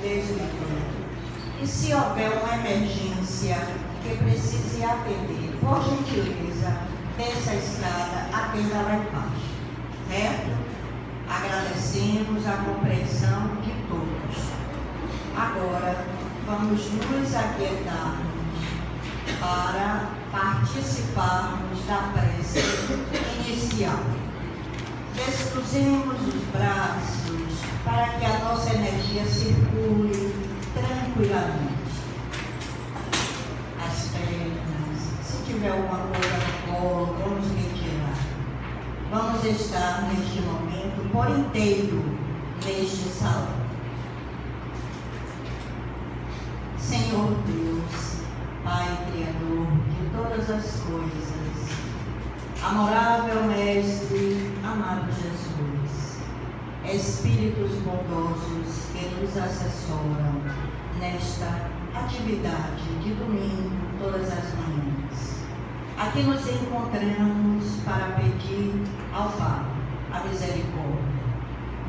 desligando. E se houver uma emergência que precise atender, por gentileza, desça a escada, atenda lá embaixo. Certo? Agradecemos a compreensão de todos. Agora, vamos nos aquietarmos para participarmos da prece inicial. Descruzemos os braços para que a nossa energia circule tranquilamente. As pernas, se tiver alguma coisa no colo, vamos retirar. Vamos estar neste momento por inteiro neste salão. Senhor Deus, Pai Criador de todas as coisas, amorável Mestre, amado Jesus, Espíritos bondosos que nos assessoram nesta atividade de domingo, todas as manhãs. Aqui nos encontramos para pedir ao Pai a misericórdia.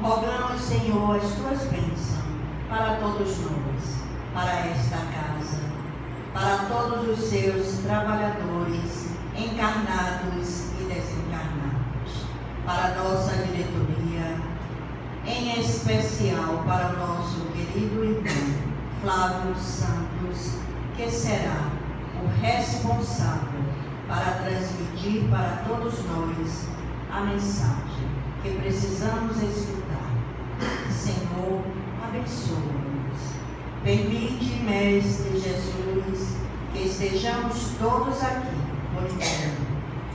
Rogamos, Senhor, as tuas bênçãos para todos nós, para esta casa, para todos os seus trabalhadores, encarnados e desencarnados, para a nossa diretoria, em especial para o nosso querido irmão Flávio Santos, que será o responsável para transmitir para todos nós a mensagem que precisamos escutar. Senhor, abençoa-nos. Permite, Mestre Jesus, que estejamos todos aqui por inteiro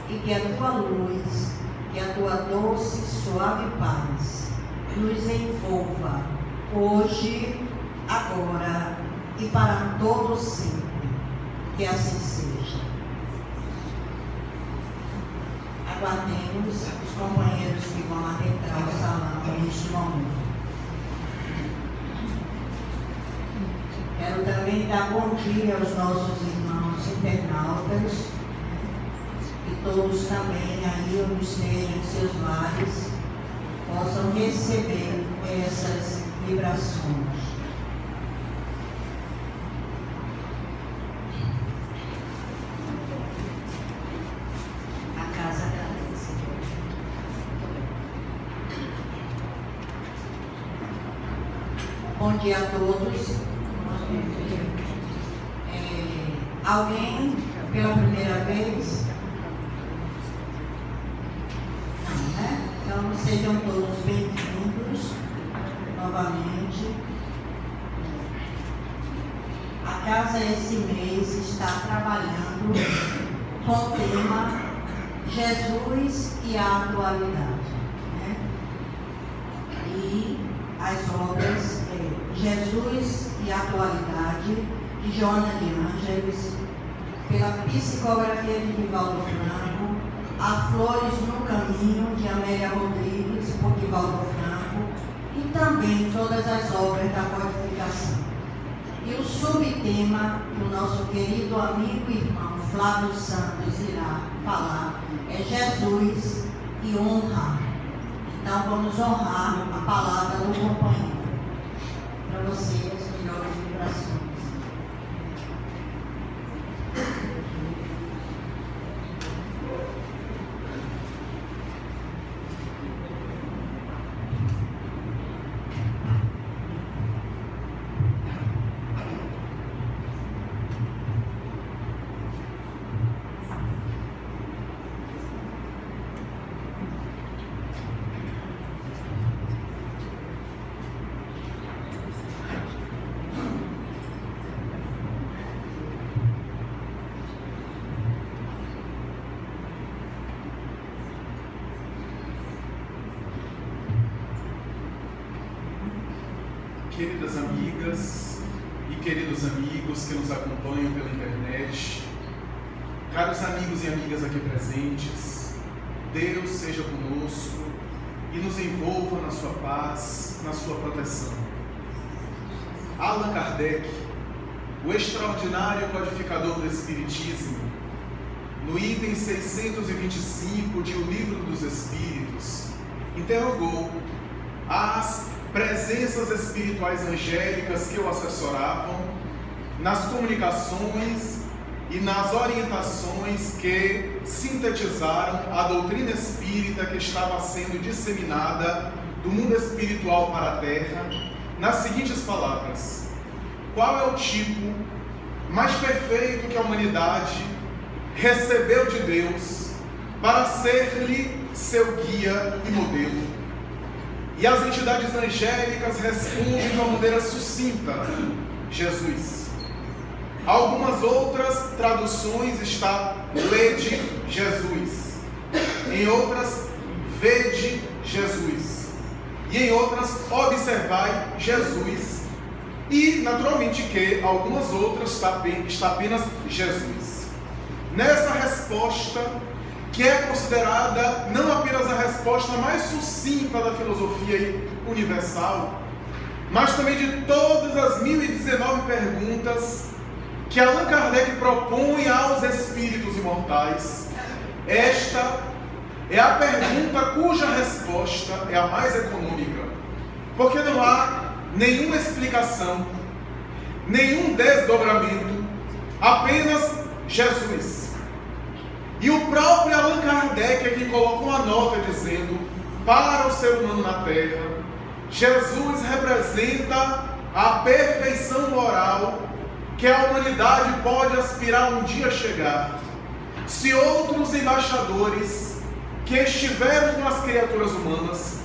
e que a tua luz, que a tua doce e suave paz nos envolva hoje, agora e para todo sempre. Que assim seja. Aguardemos os companheiros que vão adentrar o salão neste momento. Quero também dar bom dia aos nossos irmãos internautas e todos também aí onde estejam em seus lares possam receber essas vibrações. A casa agradece. Bom dia a todos. Alguém pela primeira vez? Não, né? Então sejam todos bem-vindos novamente. A casa esse mês está trabalhando com o tema Jesus e a atualidade, né? E as obras Jesus e a atualidade de Joana de Ângeles, pela psicografia de Divaldo Franco, A Flores no Caminho, de Amélia Rodrigues, por Divaldo Franco, e também todas as obras da codificação. E o subtema que o nosso querido amigo e irmão Flávio Santos irá falar é Jesus e honra. Então vamos honrar a palavra do companheiro. Para você, as melhores vibrações. Queridas amigas e queridos amigos que nos acompanham pela internet, caros amigos e amigas aqui presentes, Deus seja conosco e nos envolva na sua paz, na sua proteção. Allan Kardec, o extraordinário codificador do Espiritismo, no item 625 de O Livro dos Espíritos, interrogou as presenças espirituais angélicas que o assessoravam nas comunicações e nas orientações que sintetizaram a doutrina espírita que estava sendo disseminada do mundo espiritual para a Terra, nas seguintes palavras: qual é o tipo mais perfeito que a humanidade recebeu de Deus para ser-lhe seu guia e modelo? E as entidades angélicas respondem de uma maneira sucinta: Jesus. Algumas outras traduções está lede Jesus, em outras vede Jesus, e em outras observai Jesus, e naturalmente que algumas outras está apenas Jesus. Nessa resposta, que é considerada não apenas a resposta mais sucinta da filosofia universal, mas também de todas as 1019 perguntas que Allan Kardec propõe aos espíritos imortais, esta é a pergunta cuja resposta é a mais econômica, porque não há nenhuma explicação, nenhum desdobramento, apenas Jesus. E o próprio Allan Kardec é quem coloca uma nota dizendo: para o ser humano na Terra, Jesus representa a perfeição moral que a humanidade pode aspirar um dia a chegar. Se outros embaixadores que estiveram com as criaturas humanas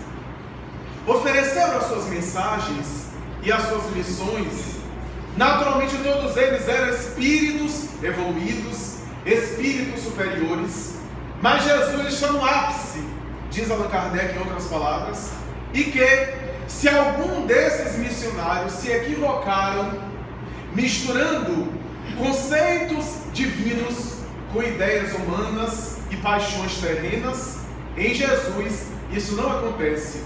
ofereceram as suas mensagens e as suas lições, naturalmente todos eles eram espíritos evoluídos, espíritos superiores, mas Jesus está no ápice, diz Allan Kardec em outras palavras, e que se algum desses missionários se equivocaram misturando conceitos divinos com ideias humanas e paixões terrenas, em Jesus isso não acontece,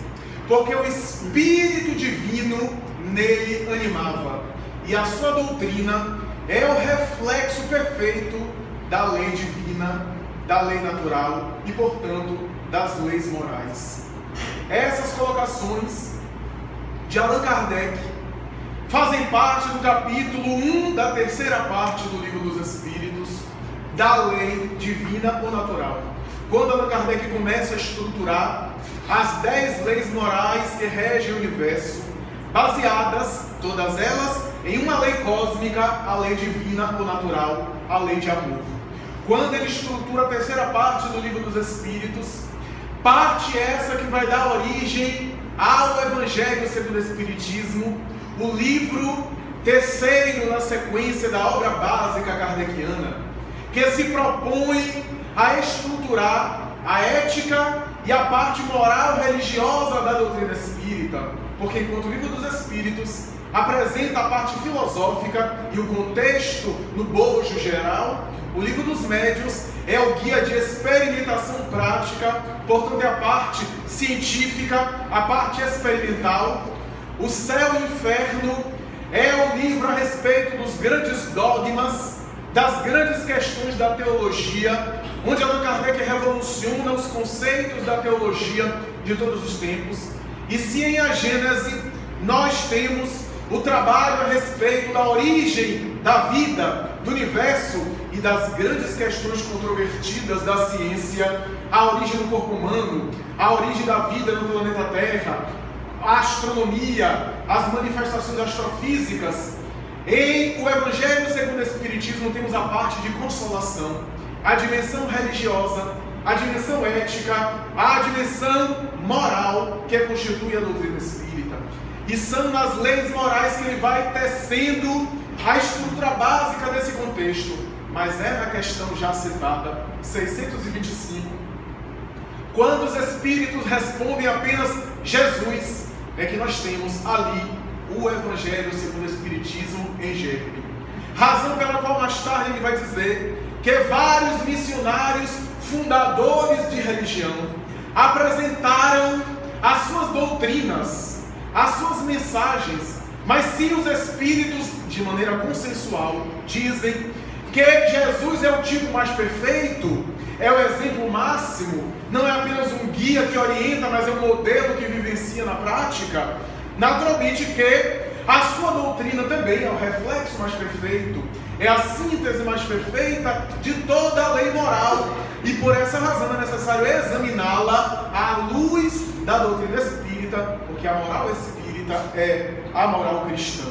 porque o Espírito Divino nele animava, e a sua doutrina é o reflexo perfeito da lei divina, da lei natural e, portanto, das leis morais. Essas colocações de Allan Kardec fazem parte do capítulo 1 da terceira parte do Livro dos Espíritos, da lei divina ou natural. Quando Allan Kardec começa a estruturar as 10 leis morais que regem o universo, baseadas, todas elas, em uma lei cósmica, a lei divina ou natural, a lei de amor. Quando ele estrutura a terceira parte do Livro dos Espíritos, parte essa que vai dar origem ao Evangelho segundo o Espiritismo, o livro terceiro na sequência da obra básica kardeciana, que se propõe a estruturar a ética e a parte moral religiosa da doutrina espírita, porque enquanto o Livro dos Espíritos apresenta a parte filosófica e o contexto no bojo geral, o Livro dos Médiuns é o guia de experimentação prática, portanto é a parte científica, a parte experimental. O Céu e o Inferno é o livro a respeito dos grandes dogmas, das grandes questões da teologia, onde Allan Kardec revoluciona os conceitos da teologia de todos os tempos. E se em A Gênese nós temos o trabalho a respeito da origem da vida, do universo e das grandes questões controvertidas da ciência, a origem do corpo humano, a origem da vida no planeta Terra, a astronomia, as manifestações astrofísicas, em o Evangelho segundo o Espiritismo temos a parte de consolação, a dimensão religiosa, a dimensão ética, a dimensão moral que constitui a doutrina espírita. E são nas leis morais que ele vai tecendo a estrutura básica desse contexto. Mas é na questão já citada, 625, quando os espíritos respondem apenas Jesus, é que nós temos ali o Evangelho segundo o Espiritismo em germe. Razão pela qual mais tarde ele vai dizer que vários missionários fundadores de religião apresentaram as suas doutrinas, as suas mensagens, mas se os espíritos, de maneira consensual, dizem que Jesus é o tipo mais perfeito, é o exemplo máximo, não é apenas um guia que orienta, mas é um modelo que vivencia na prática, Naturalmente que a sua doutrina também é o reflexo mais perfeito, é a síntese mais perfeita de toda a lei moral. E por essa razão é necessário examiná-la à luz da doutrina espírita, porque a moral espírita é a moral cristã.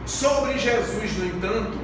Sobre Jesus, no entanto,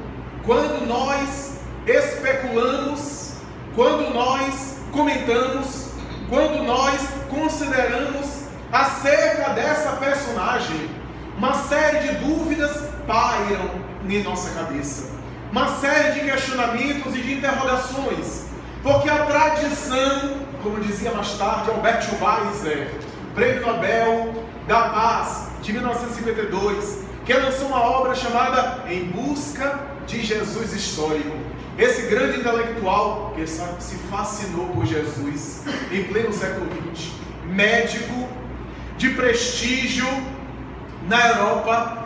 quando nós especulamos, quando nós comentamos, quando nós consideramos acerca dessa personagem, uma série de dúvidas pairam em nossa cabeça, uma série de questionamentos e de interrogações, porque a tradição, como dizia mais tarde Albert Schweitzer, Prêmio Nobel da Paz de 1952, que lançou uma obra chamada Em Busca de Jesus Histórico. Esse grande intelectual que se fascinou por Jesus em pleno século XX, médico de prestígio na Europa,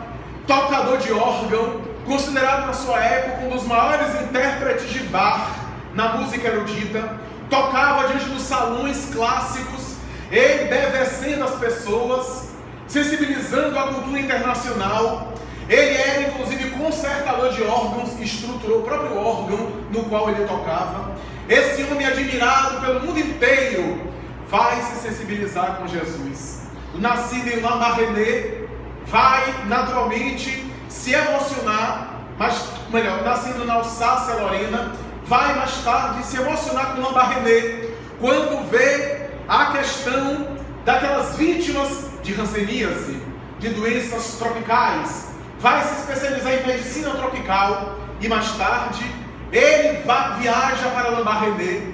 tocador de órgão, considerado na sua época um dos maiores intérpretes de Bach na música erudita, tocava diante dos salões clássicos, embevecendo as pessoas, sensibilizando a cultura internacional. Ele era inclusive concertador de órgãos, estruturou o próprio órgão no qual ele tocava. Esse homem, admirado pelo mundo inteiro, vai se sensibilizar com Jesus. Nascido em Lambaréné, vai naturalmente se emocionar, nascido na Alsácia-Lorena, vai mais tarde se emocionar com Lambaréné, quando vê a questão daquelas vítimas de hanseníase, de doenças tropicais, vai se especializar em medicina tropical e mais tarde ele viaja para Lambaréné,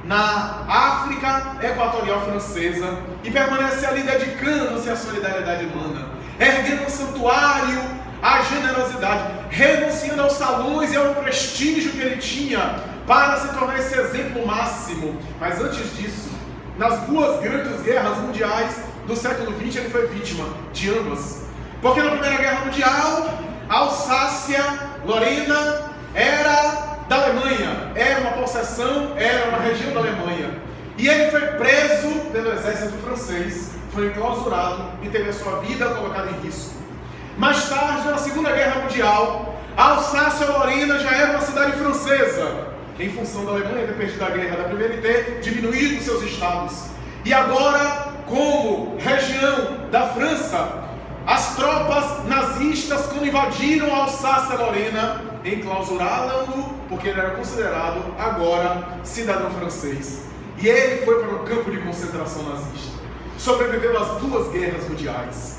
na África Equatorial Francesa, e permanece ali dedicando-se à solidariedade humana, erguendo um santuário à generosidade, renunciando aos salões e ao prestígio que ele tinha para se tornar esse exemplo máximo. Mas antes disso, nas duas grandes guerras mundiais do século XX, ele foi vítima de ambas. Porque na Primeira Guerra Mundial, a Alsácia-Lorena era da Alemanha, era uma possessão, era uma região da Alemanha. E ele foi preso pelo exército francês, foi enclausurado e teve a sua vida colocada em risco. Mais tarde, na Segunda Guerra Mundial, a Alsácia-Lorena já era uma cidade francesa, em função da Alemanha ter perdido a guerra da primeira e ter diminuído seus estados. E agora, como região da França, as tropas nazistas, quando invadiram a Alsácia-Lorena, enclausuraram-no, porque ele era considerado agora cidadão francês. E ele foi para o campo de concentração nazista. Sobreviveu às duas guerras mundiais.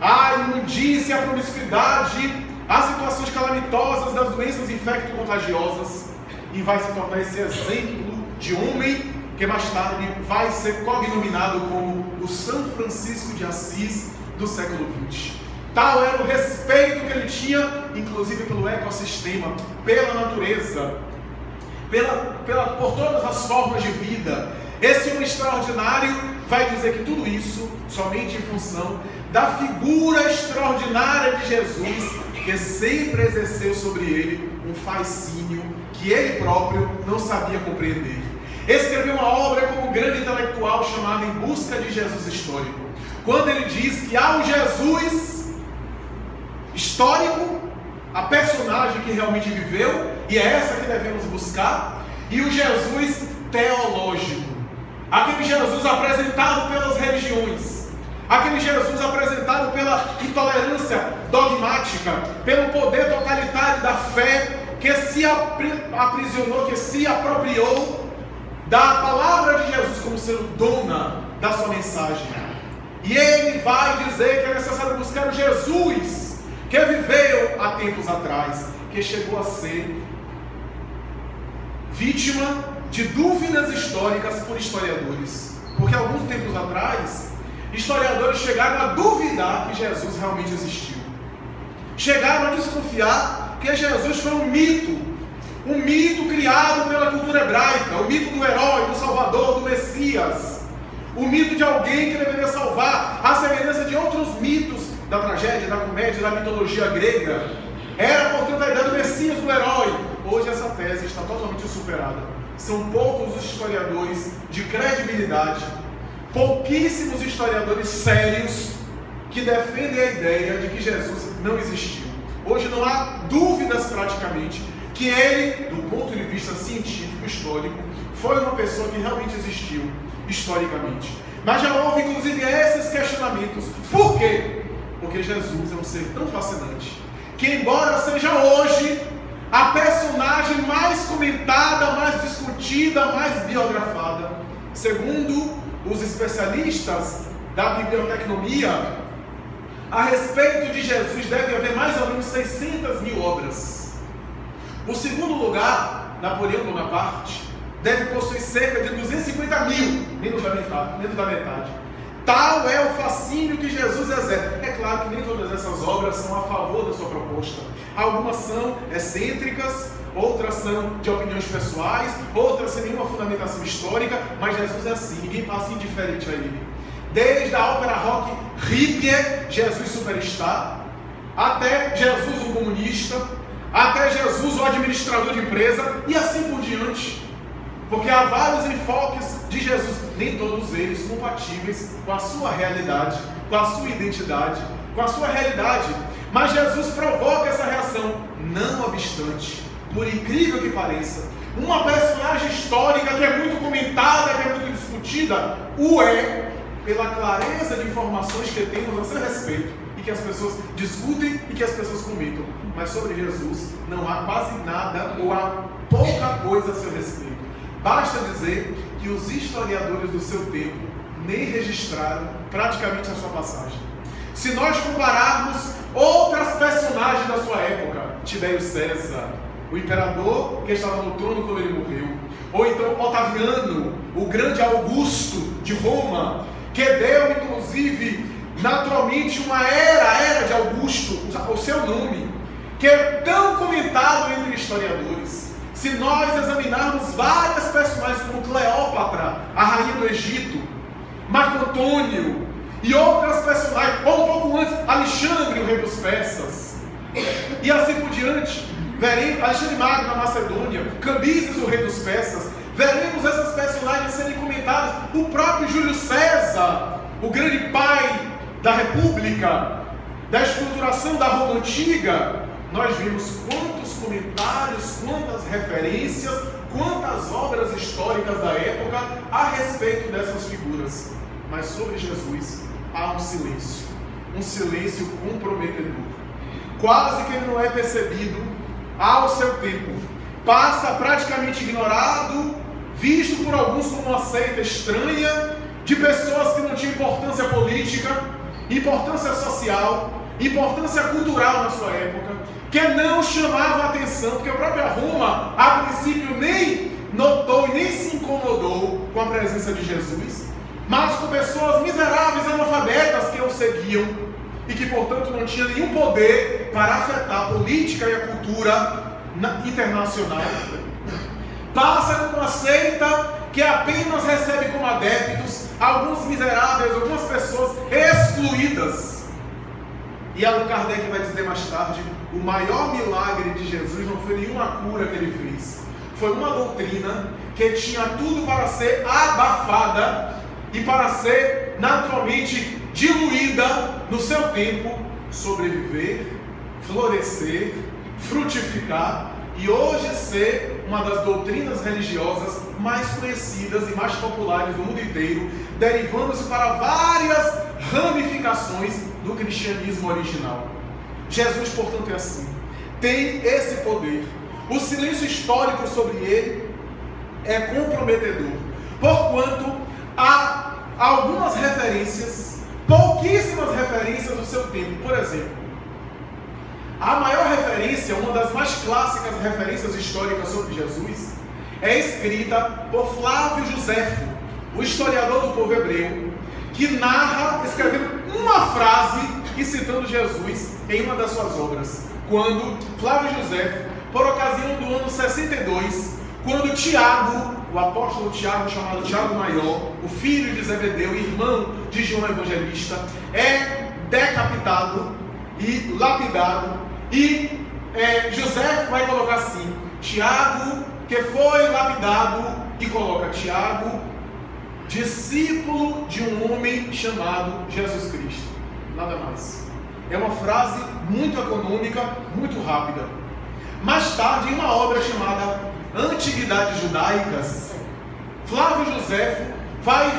A imundícia, a promiscuidade, as situações calamitosas das doenças infecto-contagiosas, e vai se tornar esse exemplo de homem que mais tarde vai ser cognominado como o São Francisco de Assis do século XX. Tal era o respeito que ele tinha, inclusive pelo ecossistema, pela natureza, por todas as formas de vida. Esse homem extraordinário vai dizer que tudo isso somente em função da figura extraordinária de Jesus, que sempre exerceu sobre ele um fascínio que ele próprio não sabia compreender. Escreveu uma obra como um grande intelectual chamada Em Busca de Jesus Histórico, quando ele diz que há o Jesus histórico, a personagem que realmente viveu, e é essa que devemos buscar, e o Jesus teológico, aquele Jesus apresentado pelas religiões, aquele Jesus apresentado pela intolerância dogmática, pelo poder totalitário da fé, que se aprisionou, que se apropriou da palavra de Jesus como sendo dona da sua mensagem. E ele vai dizer que é necessário buscar o Jesus que viveu há tempos atrás, que chegou a ser vítima de dúvidas históricas por historiadores. Porque alguns tempos atrás, historiadores chegaram a duvidar que Jesus realmente existiu. Chegaram a desconfiar que Jesus foi um mito criado pela cultura hebraica, o mito do herói, do salvador, do Messias, o mito de alguém que deveria salvar, a semelhança de outros mitos da tragédia, da comédia, da mitologia grega. Era, portanto, a ideia do Messias, do herói. Hoje essa tese está totalmente superada. São poucos os historiadores de credibilidade, pouquíssimos historiadores sérios que defendem a ideia de que Jesus não existiu. Hoje não há dúvidas praticamente que ele, do ponto de vista científico, histórico, foi uma pessoa que realmente existiu historicamente. Mas já houve inclusive esses questionamentos. Por quê? Porque Jesus é um ser tão fascinante que, embora seja hoje a personagem mais comentada, mais discutida, mais biografada, segundo os especialistas da bibliotecnomia, a respeito de Jesus deve haver mais ou menos 600 mil obras. O segundo lugar, Napoleão Bonaparte, deve possuir cerca de 250 mil, menos da metade. Tal é o fascínio que Jesus exerce. É claro que nem todas essas obras são a favor da sua proposta. Algumas são excêntricas, outras são de opiniões pessoais, outras sem nenhuma fundamentação histórica, mas Jesus é assim, ninguém passa indiferente a ele. Desde a ópera rock Hippie, Jesus Superstar, até Jesus o comunista, até Jesus o administrador de empresa, e assim por diante. Porque há vários enfoques de Jesus, nem todos eles compatíveis com a sua realidade, com a sua identidade, com a sua realidade. Mas Jesus provoca essa reação. Não obstante, por incrível que pareça, uma personagem histórica que é muito comentada, que é muito discutida, o é pela clareza de informações que temos a seu respeito e que as pessoas discutem e que as pessoas comentam. Mas sobre Jesus não há quase nada ou há pouca coisa a seu respeito. Basta dizer que os historiadores do seu tempo nem registraram praticamente a sua passagem. Se nós compararmos outras personagens da sua época, Tibério César, o imperador que estava no trono quando ele morreu, ou então Otaviano, o grande Augusto de Roma, que deu inclusive naturalmente uma era de Augusto, o seu nome, que é tão comentado entre historiadores. Se nós examinarmos várias personagens como Cleópatra, a rainha do Egito, Marco Antônio e outras personagens, ou um pouco antes, Alexandre, o rei dos persas, e assim por diante, veremos Alexandre Magno na Macedônia, Cambises, o rei dos persas, veremos essas personagens serem comentadas. O próprio Júlio César, o grande pai da República, da estruturação da Roma Antiga. Nós vimos quantos comentários, quantas referências, quantas obras históricas da época a respeito dessas figuras. Mas sobre Jesus há um silêncio comprometedor. Quase que ele não é percebido ao seu tempo. Passa praticamente ignorado, visto por alguns como uma seita estranha, de pessoas que não tinham importância política, importância social, importância cultural na sua época, que não chamava a atenção, porque a própria Roma, a princípio, nem notou e nem se incomodou com a presença de Jesus, mas com pessoas miseráveis, analfabetas que o seguiam e que, portanto, não tinham nenhum poder para afetar a política e a cultura internacional. Passa como uma seita que apenas recebe como adeptos alguns miseráveis, algumas pessoas excluídas. E Allan Kardec vai dizer mais tarde: o maior milagre de Jesus não foi nenhuma cura que ele fez, foi uma doutrina que tinha tudo para ser abafada e para ser naturalmente diluída no seu tempo, sobreviver, florescer, frutificar e hoje ser uma das doutrinas religiosas mais conhecidas e mais populares do mundo inteiro, derivando-se para várias ramificações do cristianismo original. Jesus, portanto, é assim, tem esse poder. O silêncio histórico sobre ele é comprometedor, porquanto há algumas referências, pouquíssimas referências do seu tempo. Por exemplo, a maior referência, uma das mais clássicas referências históricas sobre Jesus, é escrita por Flávio Joséfo, o historiador do povo hebreu, que narra, escrevendo uma frase e citando Jesus em uma das suas obras. Quando Flávio Joséfo, por ocasião do ano 62, quando Tiago, o apóstolo Tiago, chamado Tiago Maior, o filho de Zebedeu, irmão de João Evangelista, é decapitado e lapidado, e José vai colocar assim: Tiago, que foi lapidado, e coloca Tiago, discípulo de um homem chamado Jesus Cristo. nada mais. É uma frase muito econômica, muito rápida. Mais tarde, em uma obra chamada Antiguidades Judaicas, Flávio Joséfo vai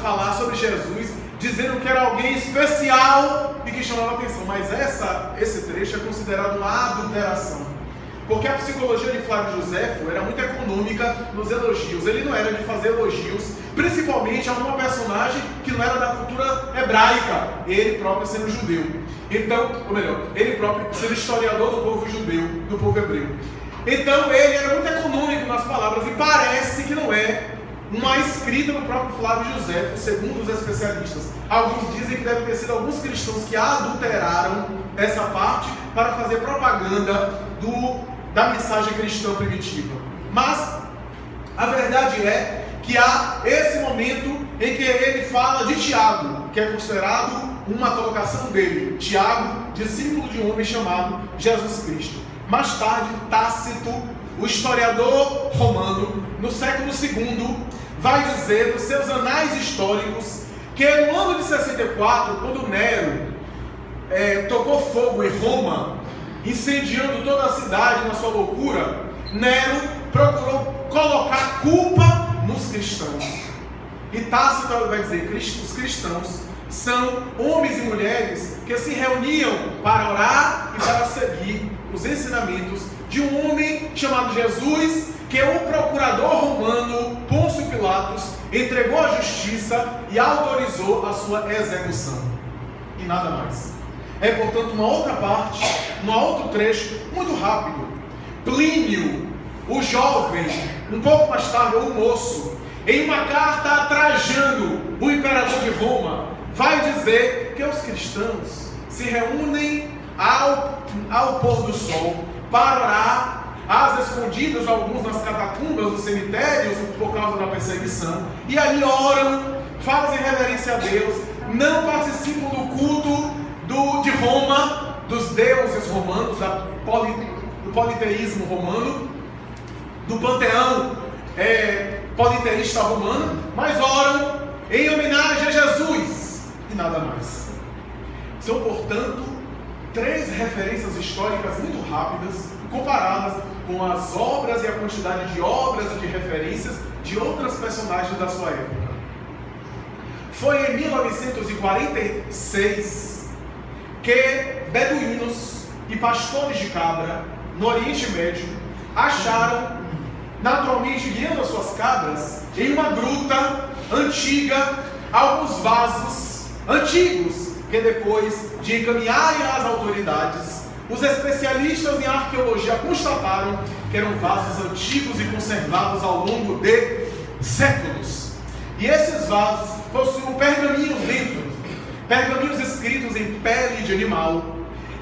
falar sobre Jesus, dizendo que era alguém especial e que chamava a atenção. Mas esse trecho é considerado uma adulteração. Porque a psicologia de Flávio Joséfo era muito econômica nos elogios. Ele não era de fazer elogios, principalmente a uma personagem que não era da cultura hebraica, ele próprio sendo judeu. Então, ou melhor, ele próprio sendo historiador do povo judeu, do povo hebreu. Então, ele era muito econômico nas palavras e parece que não é uma escrita do próprio Flávio Joséfo, segundo os especialistas. Alguns dizem que deve ter sido alguns cristãos que adulteraram essa parte para fazer propaganda da mensagem cristã primitiva. Mas a verdade é que há esse momento em que ele fala de Tiago, que é considerado uma colocação dele, Tiago, discípulo de um homem chamado Jesus Cristo. Mais tarde, Tácito, o historiador romano, no século II, vai dizer nos seus anais históricos que no ano de 64, quando Nero tocou fogo em Roma, incendiando toda a cidade na sua loucura, Nero procurou colocar culpa nos cristãos. E Tácito vai dizer que os cristãos são homens e mulheres que se reuniam para orar e para seguir os ensinamentos de um homem chamado Jesus, que o procurador romano Pôncio Pilatos entregou à justiça e autorizou a sua execução. E nada mais. É, portanto, uma outra parte, um outro trecho, muito rápido. Plínio, o jovem, um pouco mais tarde, o moço, em uma carta a Trajano, o imperador de Roma, vai dizer que os cristãos se reúnem ao pôr do sol para orar, às escondidas, alguns nas catacumbas dos cemitérios, por causa da perseguição, e ali oram, fazem reverência a Deus, não participam do culto de Roma, dos deuses romanos, do politeísmo romano, do panteão politeísta romano, mas oram em homenagem a Jesus e nada mais. São, portanto, 3 referências históricas muito rápidas, comparadas com as obras e a quantidade de obras e de referências de outras personagens da sua época. Foi em 1946 que beduínos e pastores de cabra no Oriente Médio acharam, naturalmente guiando as suas cabras, em uma gruta antiga, alguns vasos antigos que depois de encaminharem às autoridades, os especialistas em arqueologia constataram que eram vasos antigos e conservados ao longo de séculos. E esses vasos possuíam pergaminhos dentro, pergaminhos escritos em pele de animal,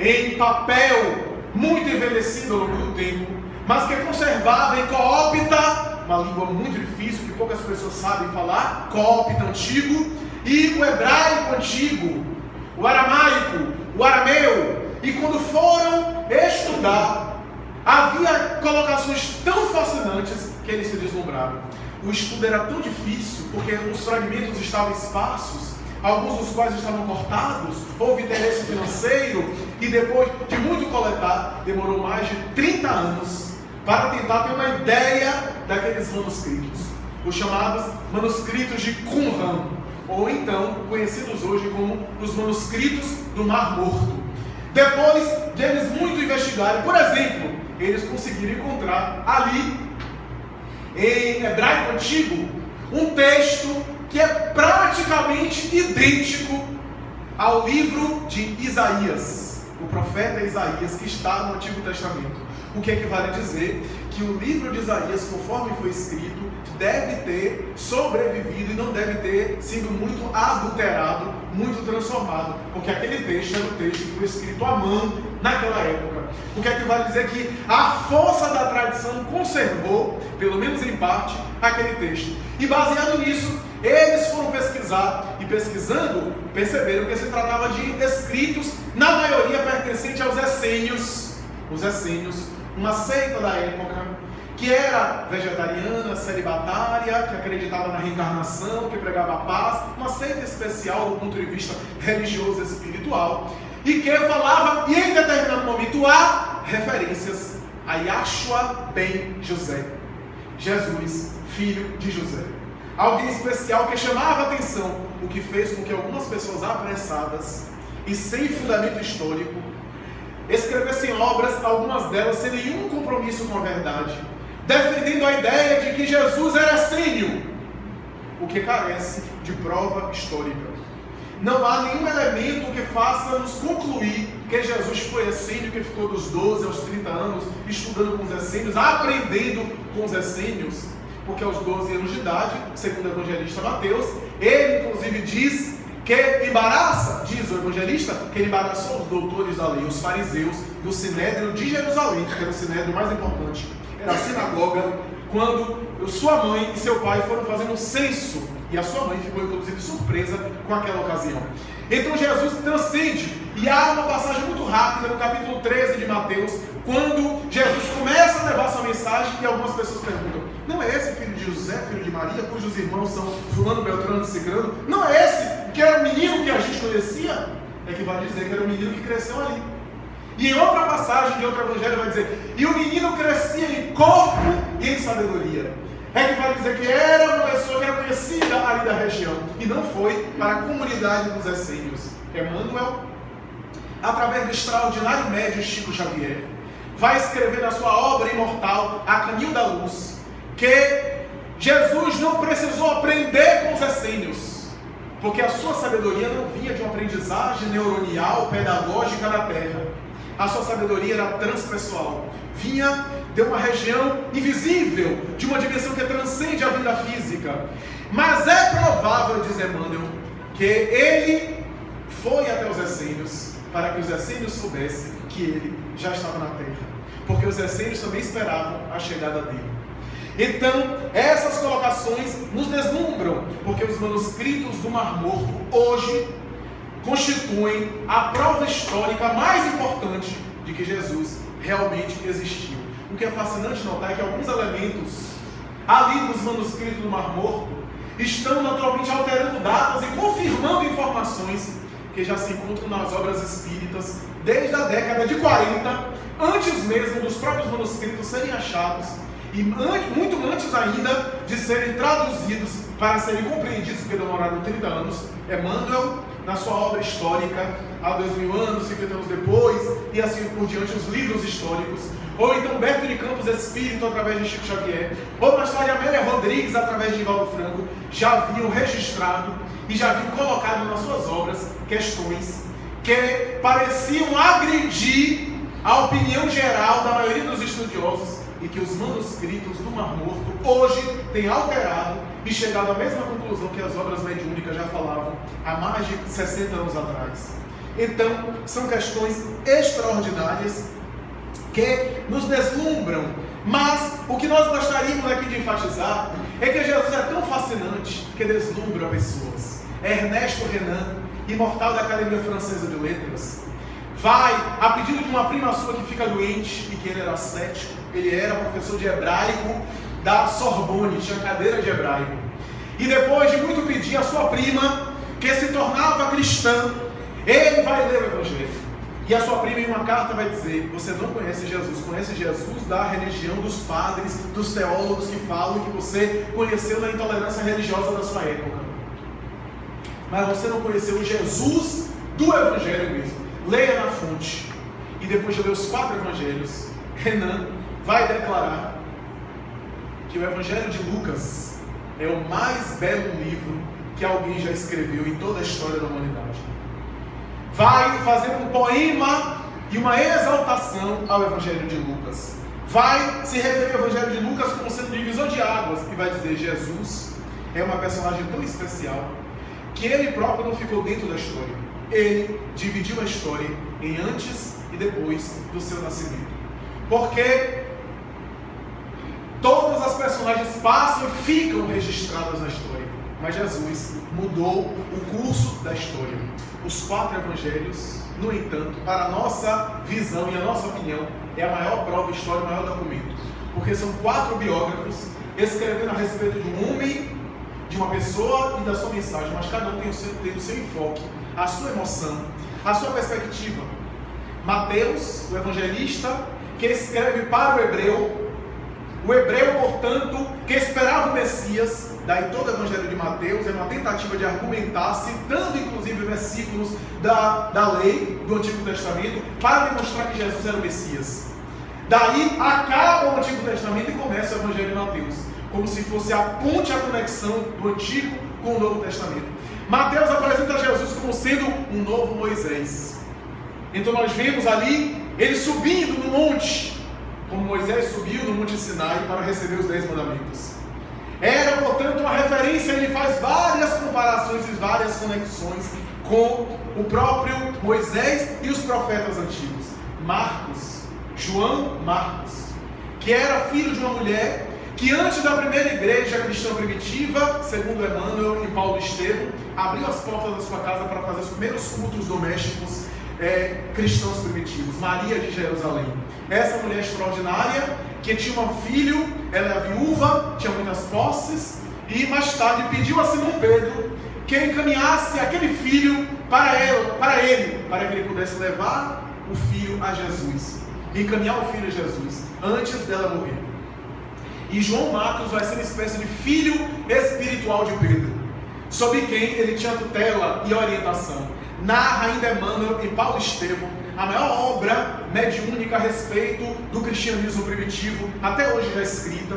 em papel muito envelhecido ao longo do tempo, mas que conservava em coópita, uma língua muito difícil que poucas pessoas sabem falar, coópita antigo, e o hebraico antigo, o aramaico, o arameu. E quando foram estudar, havia colocações tão fascinantes que eles se deslumbraram. O estudo era tão difícil, porque os fragmentos estavam esparsos, alguns dos quais estavam cortados, houve interesse financeiro, e depois de muito coletar, demorou mais de 30 anos para tentar ter uma ideia daqueles manuscritos, os chamados manuscritos de Qumran, ou então conhecidos hoje como os manuscritos do Mar Morto. Depois de eles muito investigarem, por exemplo, eles conseguiram encontrar ali, em hebraico antigo, um texto que é praticamente idêntico ao livro de Isaías, o profeta Isaías, que está no Antigo Testamento. O que equivale a dizer que o livro de Isaías, conforme foi escrito, deve ter sobrevivido e não deve ter sido muito adulterado, muito transformado, porque aquele texto era um texto que foi escrito à mão naquela época. O que equivale a dizer que a força da tradição conservou, pelo menos em parte, aquele texto. E baseado nisso, eles foram pesquisar, e pesquisando, perceberam que se tratava de escritos, na maioria pertencentes aos essênios. Os essênios, uma seita da época, que era vegetariana, celibatária, que acreditava na reencarnação, que pregava a paz, uma seita especial do ponto de vista religioso e espiritual, e que falava, e em determinado momento há referências a Yahshua ben José, Jesus, filho de José. Alguém especial que chamava a atenção, o que fez com que algumas pessoas apressadas e sem fundamento histórico escrevessem obras, algumas delas sem nenhum compromisso com a verdade, defendendo a ideia de que Jesus era essênio, o que carece de prova histórica. Não há nenhum elemento que faça-nos concluir que Jesus foi essênio, que ficou dos 12 aos 30 anos estudando com os essênios, aprendendo com os essênios, porque aos 12 anos de idade, segundo o evangelista Mateus, ele inclusive diz que embaraça, diz o evangelista, que ele embaraçou os doutores da lei, os fariseus, do Sinédrio de Jerusalém, que era o sinédrio mais importante, era a sinagoga, quando sua mãe e seu pai foram fazer um censo, e a sua mãe ficou inclusive surpresa com aquela ocasião. Então Jesus transcende, e há uma passagem muito rápida no capítulo 13 de Mateus, quando Jesus começa a levar sua mensagem e algumas pessoas perguntam: não é esse filho de José, filho de Maria, cujos irmãos são fulano, beltrano e cicrano? Não é esse que era o menino que a gente conhecia? É que vai dizer que era o menino que cresceu ali. E em outra passagem de outro evangelho vai dizer: e o menino crescia em corpo e em sabedoria. É que vai dizer que era uma pessoa que era conhecida ali da região, e não foi para a comunidade dos essênios. Emmanuel, através do extraordinário médium Chico Xavier, vai escrever na sua obra imortal A Caminho da Luz, que Jesus não precisou aprender com os essênios, porque a sua sabedoria não vinha de uma aprendizagem neuronial, pedagógica da Terra. A sua sabedoria era transpessoal, vinha de uma região invisível, de uma dimensão que transcende a vida física. Mas é provável, diz Emmanuel, que ele foi até os essênios para que os essênios soubessem que ele já estava na Terra, porque os essênios também esperavam a chegada dele. Então, essas colocações nos deslumbram, porque os manuscritos do Mar Morto hoje constituem a prova histórica mais importante de que Jesus realmente existiu. O que é fascinante notar é que alguns elementos ali nos manuscritos do Mar Morto estão naturalmente alterando datas e confirmando informações que já se encontram nas obras espíritas desde a década de 40, antes mesmo dos próprios manuscritos serem achados e muito antes ainda de serem traduzidos para serem compreendidos, porque demoraram 30 anos. Emmanuel, na sua obra histórica, há 2000 anos, 50 anos depois, e assim por diante, os livros históricos, ou então Humberto de Campos Espírito, através de Chico Xavier, ou mais tarde Amélia Rodrigues, através de Divaldo Franco, já haviam registrado e já haviam colocado nas suas obras questões que pareciam agredir a opinião geral da maioria dos estudiosos, e que os manuscritos do Mar Morto hoje têm alterado e chegado à mesma conclusão que as obras mediúnicas já falavam há mais de 60 anos atrás. Então, são questões extraordinárias que nos deslumbram, mas o que nós gostaríamos aqui de enfatizar é que Jesus é tão fascinante que deslumbra pessoas. Ernesto Renan, imortal da Academia Francesa de Letras, vai, a pedido de uma prima sua que fica doente e que ele era cético, ele era professor de hebraico da Sorbonne, tinha cadeira de hebraico, e depois de muito pedir a sua prima, que se tornava cristã, ele vai ler o Evangelho, e a sua prima em uma carta vai dizer: você não conhece Jesus da religião dos padres, dos teólogos que falam que você conheceu na intolerância religiosa da sua época, mas você não conheceu o Jesus do Evangelho mesmo. Leia na fonte. E depois de ler os 4 evangelhos, Renan vai declarar que o Evangelho de Lucas é o mais belo livro que alguém já escreveu em toda a história da humanidade. Vai fazer um poema e uma exaltação ao Evangelho de Lucas. Vai se referir ao Evangelho de Lucas como sendo divisor de águas, e vai dizer: Jesus é uma personagem tão especial que ele próprio não ficou dentro da história. Ele dividiu a história em antes e depois do seu nascimento. Porque todas as personagens passam e ficam registradas na história. Mas Jesus mudou o curso da história. Os 4 evangelhos, no entanto, para a nossa visão e a nossa opinião, é a maior prova histórica, o maior documento. porque são 4 biógrafos escrevendo a respeito de um homem, de uma pessoa e da sua mensagem, mas cada um tem o seu enfoque, a sua emoção, a sua perspectiva. Mateus, o evangelista, que escreve para o hebreu, portanto, que esperava o Messias. Daí todo o evangelho de Mateus é uma tentativa de argumentar, citando inclusive versículos da lei do Antigo Testamento, para demonstrar que Jesus era o Messias. Daí acaba o Antigo Testamento e começa o evangelho de Mateus, como se fosse a ponte, a conexão do Antigo com o Novo Testamento. Mateus apresenta Jesus como sendo um novo Moisés. Então nós vemos ali ele subindo no monte, como Moisés subiu no Monte Sinai para receber os 10 mandamentos. Era, portanto, uma referência. Ele faz várias comparações e várias conexões com o próprio Moisés e os profetas antigos. João Marcos, que era filho de uma mulher que antes da primeira igreja cristã primitiva, segundo Emmanuel e Paulo Estevão, abriu as portas da sua casa para fazer os primeiros cultos domésticos cristãos primitivos. Maria de Jerusalém, essa mulher extraordinária que tinha um filho, ela era viúva, tinha muitas posses, e mais tarde pediu a Simão Pedro que encaminhasse aquele filho para ele, para que ele pudesse levar o filho a Jesus, encaminhar o filho a Jesus antes dela morrer. E João Marcos vai ser uma espécie de filho espiritual de Pedro, sob quem ele tinha tutela e orientação. Narra ainda Emmanuel e Paulo Estevão a maior obra mediúnica a respeito do cristianismo primitivo, até hoje já escrita.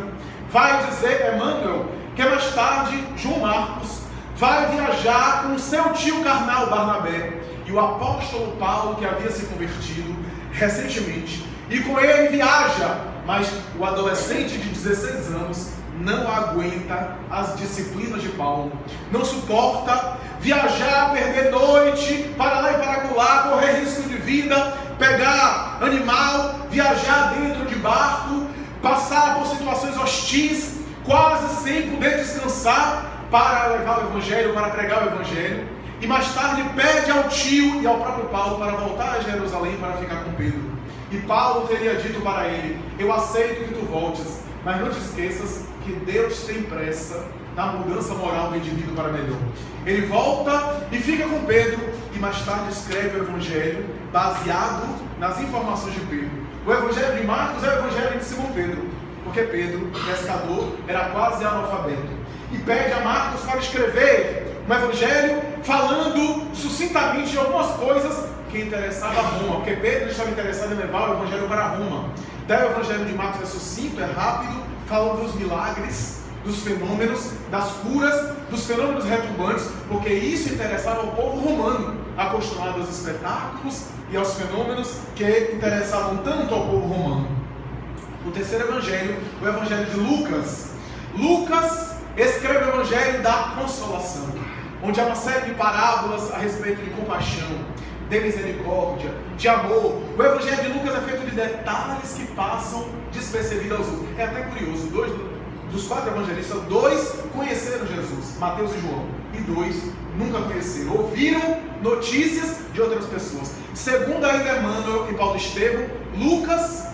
Vai dizer Emmanuel que mais tarde João Marcos vai viajar com o seu tio carnal Barnabé e o apóstolo Paulo, que havia se convertido recentemente, e com ele viaja, mas o adolescente de 16 anos não aguenta as disciplinas de Paulo, não suporta viajar, perder noite, para lá e para acolá, correr risco de vida, pegar animal, viajar dentro de barco, passar por situações hostis, quase sem poder descansar, para levar o evangelho, para pregar o evangelho. E mais tarde pede ao tio e ao próprio Paulo para voltar a Jerusalém para ficar com Pedro. E Paulo teria dito para ele: eu aceito que tu voltes, mas não te esqueças que Deus tem pressa na mudança moral do indivíduo para melhor. Ele volta e fica com Pedro, e mais tarde escreve o evangelho baseado nas informações de Pedro. O evangelho de Marcos é o evangelho de Simão Pedro, porque Pedro, pescador, era quase analfabeto, e pede a Marcos para escrever um evangelho falando sucintamente de algumas coisas que interessavam a Roma, porque Pedro estava interessado em levar o evangelho para Roma. Daí o evangelho de Marcos é sucinto, é rápido, falando dos milagres, dos fenômenos, das curas, dos fenômenos retumbantes, porque isso interessava ao povo romano, acostumado aos espetáculos e aos fenômenos que interessavam tanto ao povo romano. O terceiro evangelho, o evangelho de Lucas. Lucas escreve o evangelho da consolação, onde há uma série de parábolas a respeito de compaixão, de misericórdia, de amor. O evangelho de Lucas é feito de detalhes que passam despercebidos aos outros. É até curioso, dos 4 evangelistas, 2 conheceram Jesus, Mateus e João, e 2 nunca conheceram, ouviram notícias de outras pessoas. Segundo ainda Emmanuel e Paulo Estevão, Lucas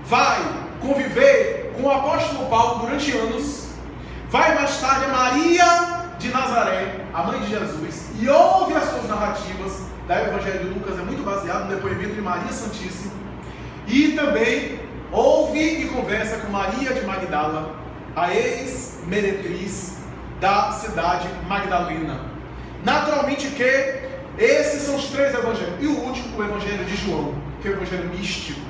vai conviver com o apóstolo Paulo durante anos, vai mais tarde a Maria de Nazaré, a mãe de Jesus, e ouve as suas narrativas. Daí o evangelho de Lucas é muito baseado no depoimento de Maria Santíssima, e também ouve e conversa com Maria de Magdala, a ex-meretriz da cidade Magdalena. Naturalmente que esses são os 3 evangelhos. E o último, o evangelho de João, que é o evangelho místico,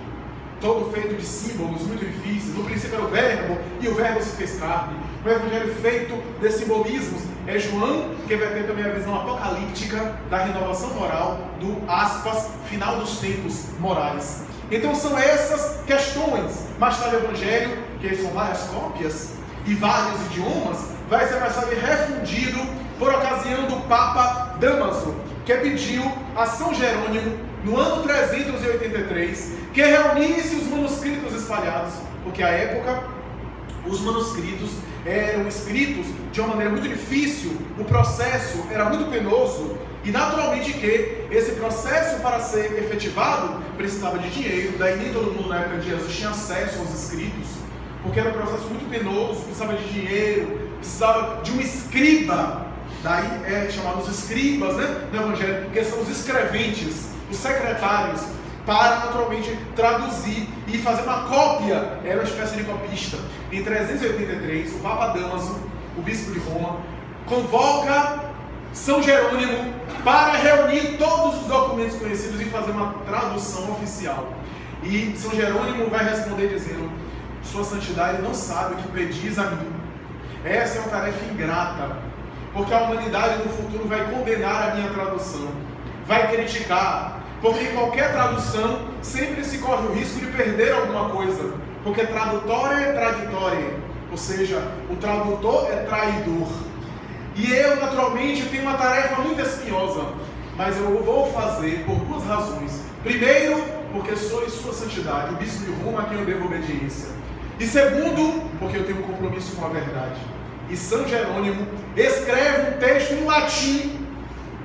todo feito de símbolos muito difíceis. No princípio era o verbo, e o verbo se fez carne. O evangelho feito de simbolismos é João, que vai ter também a visão apocalíptica da renovação moral, do aspas, final dos tempos morais. Então são essas questões. Mais tarde o evangelho, que são várias cópias e vários idiomas, vai ser mais tarde refundido por ocasião do Papa Dámaso, que pediu a São Jerônimo, no ano 383, que reunisse os manuscritos espalhados, porque à época os manuscritos eram escritos de uma maneira muito difícil, o processo era muito penoso, e naturalmente que esse processo, para ser efetivado, precisava de dinheiro. Daí nem todo mundo na época de Jesus tinha acesso aos escritos, porque era um processo muito penoso, precisava de dinheiro, precisava de um escriba. Daí é chamado os escribas, né, no Evangelho, que são os escreventes, os secretários, para naturalmente traduzir e fazer uma cópia. Era uma espécie de copista. Em 383, o Papa Damaso, o bispo de Roma, convoca São Jerônimo para reunir todos os documentos conhecidos e fazer uma tradução oficial. E São Jerônimo vai responder dizendo: Sua Santidade não sabe o que pedis a mim. Essa é uma tarefa ingrata, porque a humanidade no futuro vai condenar a minha tradução, vai criticar, porque qualquer tradução sempre se corre o risco de perder alguma coisa, porque tradutória é traditória, ou seja, o tradutor é traidor. E eu, naturalmente, tenho uma tarefa muito espinhosa, mas eu vou fazer por duas razões. Primeiro, porque sois Sua Santidade, o bispo de Roma, a quem eu devo obediência. E segundo, porque eu tenho um compromisso com a verdade. E São Jerônimo escreve um texto em latim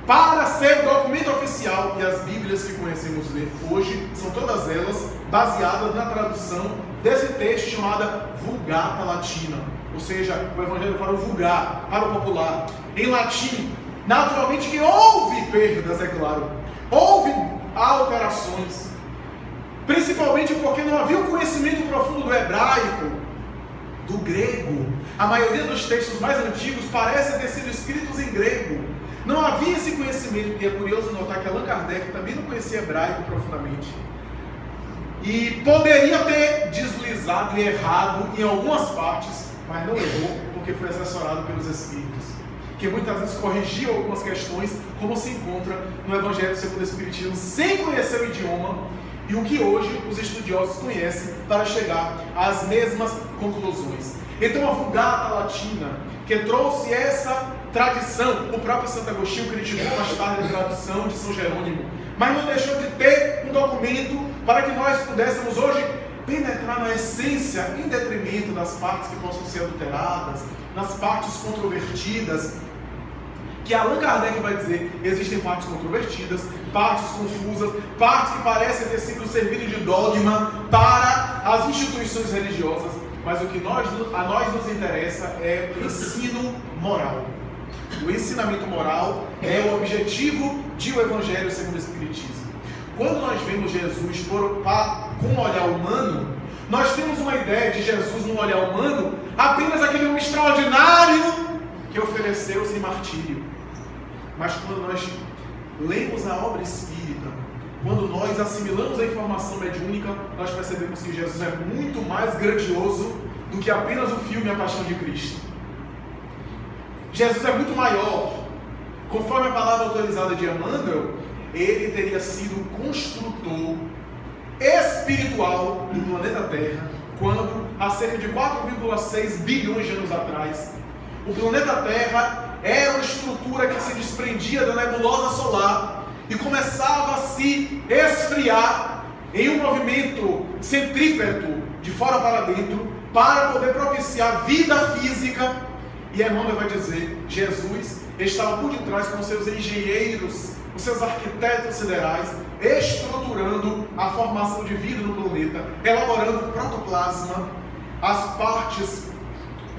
para ser documento oficial, e as Bíblias que conhecemos hoje são todas elas baseadas na tradução desse texto chamada Vulgata Latina, ou seja, o Evangelho para o vulgar, para o popular, em latim. Naturalmente que houve perdas, é claro, houve alterações, principalmente porque não havia o conhecimento profundo do hebraico, do grego. A maioria dos textos mais antigos parecem ter sido escritos em grego. Não havia esse conhecimento, e é curioso notar que Allan Kardec também não conhecia hebraico profundamente. E poderia ter deslizado e errado em algumas partes, mas não errou, porque foi assessorado pelos Espíritos, que muitas vezes corrigiam algumas questões, como se encontra no Evangelho segundo o Espiritismo, sem conhecer o idioma, e o que hoje os estudiosos conhecem para chegar às mesmas conclusões. Então a Vulgata Latina, que trouxe essa tradição, o próprio Santo Agostinho criticou mais tarde a tradução de São Jerônimo, mas não deixou de ter um documento para que nós pudéssemos hoje penetrar na essência, em detrimento das partes que possam ser adulteradas, nas partes controvertidas, que Allan Kardec vai dizer: existem partes controvertidas, partes confusas, partes que parecem ter sido servido de dogma para as instituições religiosas, mas o que a nós nos interessa é o ensino moral. O ensinamento moral é o objetivo de o Evangelho segundo o Espiritismo. Quando nós vemos Jesus com um olhar humano, nós temos uma ideia de Jesus num olhar humano apenas aquele homem extraordinário que ofereceu-se em martírio. Mas quando nós lemos a obra espírita, quando nós assimilamos a informação mediúnica, nós percebemos que Jesus é muito mais grandioso do que apenas o filme A Paixão de Cristo. Jesus é muito maior. Conforme a palavra autorizada de Emmanuel, ele teria sido construtor espiritual do planeta Terra, quando, há cerca de 4,6 bilhões de anos atrás, o planeta Terra era uma estrutura que se desprendia da nebulosa solar e começava a se esfriar em um movimento centrípeto de fora para dentro, para poder propiciar vida física. E Emmanuel vai dizer: Jesus estava por detrás com seus engenheiros, os seus arquitetos siderais, estruturando a formação de vida no planeta, elaborando o protoplasma, as partes,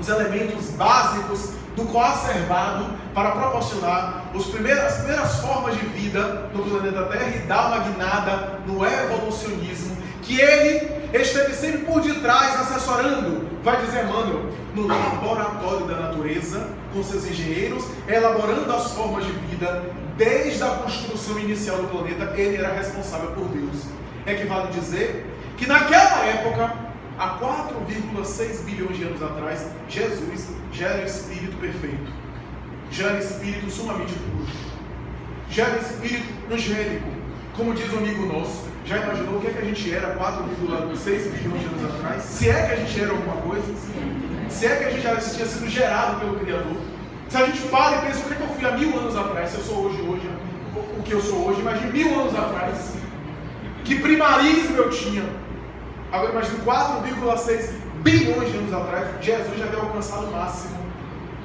os elementos básicos do coacervado para proporcionar as primeiras formas de vida no planeta Terra e dar uma guinada no evolucionismo, que ele esteve sempre por detrás, assessorando, vai dizer Emmanuel, no laboratório da natureza, com seus engenheiros, elaborando as formas de vida, desde a construção inicial do planeta, ele era responsável por Deus. É que vale dizer que naquela época, há 4,6 bilhões de anos atrás, Jesus já era espírito perfeito, já era espírito sumamente puro, já era espírito angélico, como diz um amigo nosso. Já imaginou o que é que a gente era 4,6 bilhões de anos atrás? Se é que a gente era alguma coisa? Se é que a gente já tinha sido gerado pelo Criador? Se a gente para e pensa, o que é que eu fui há 1000 anos atrás? Se eu sou hoje, o que eu sou hoje, imagine 1000 anos atrás. Que primarismo eu tinha. Agora imagine 4,6 bilhões de anos atrás, Jesus já havia alcançado o máximo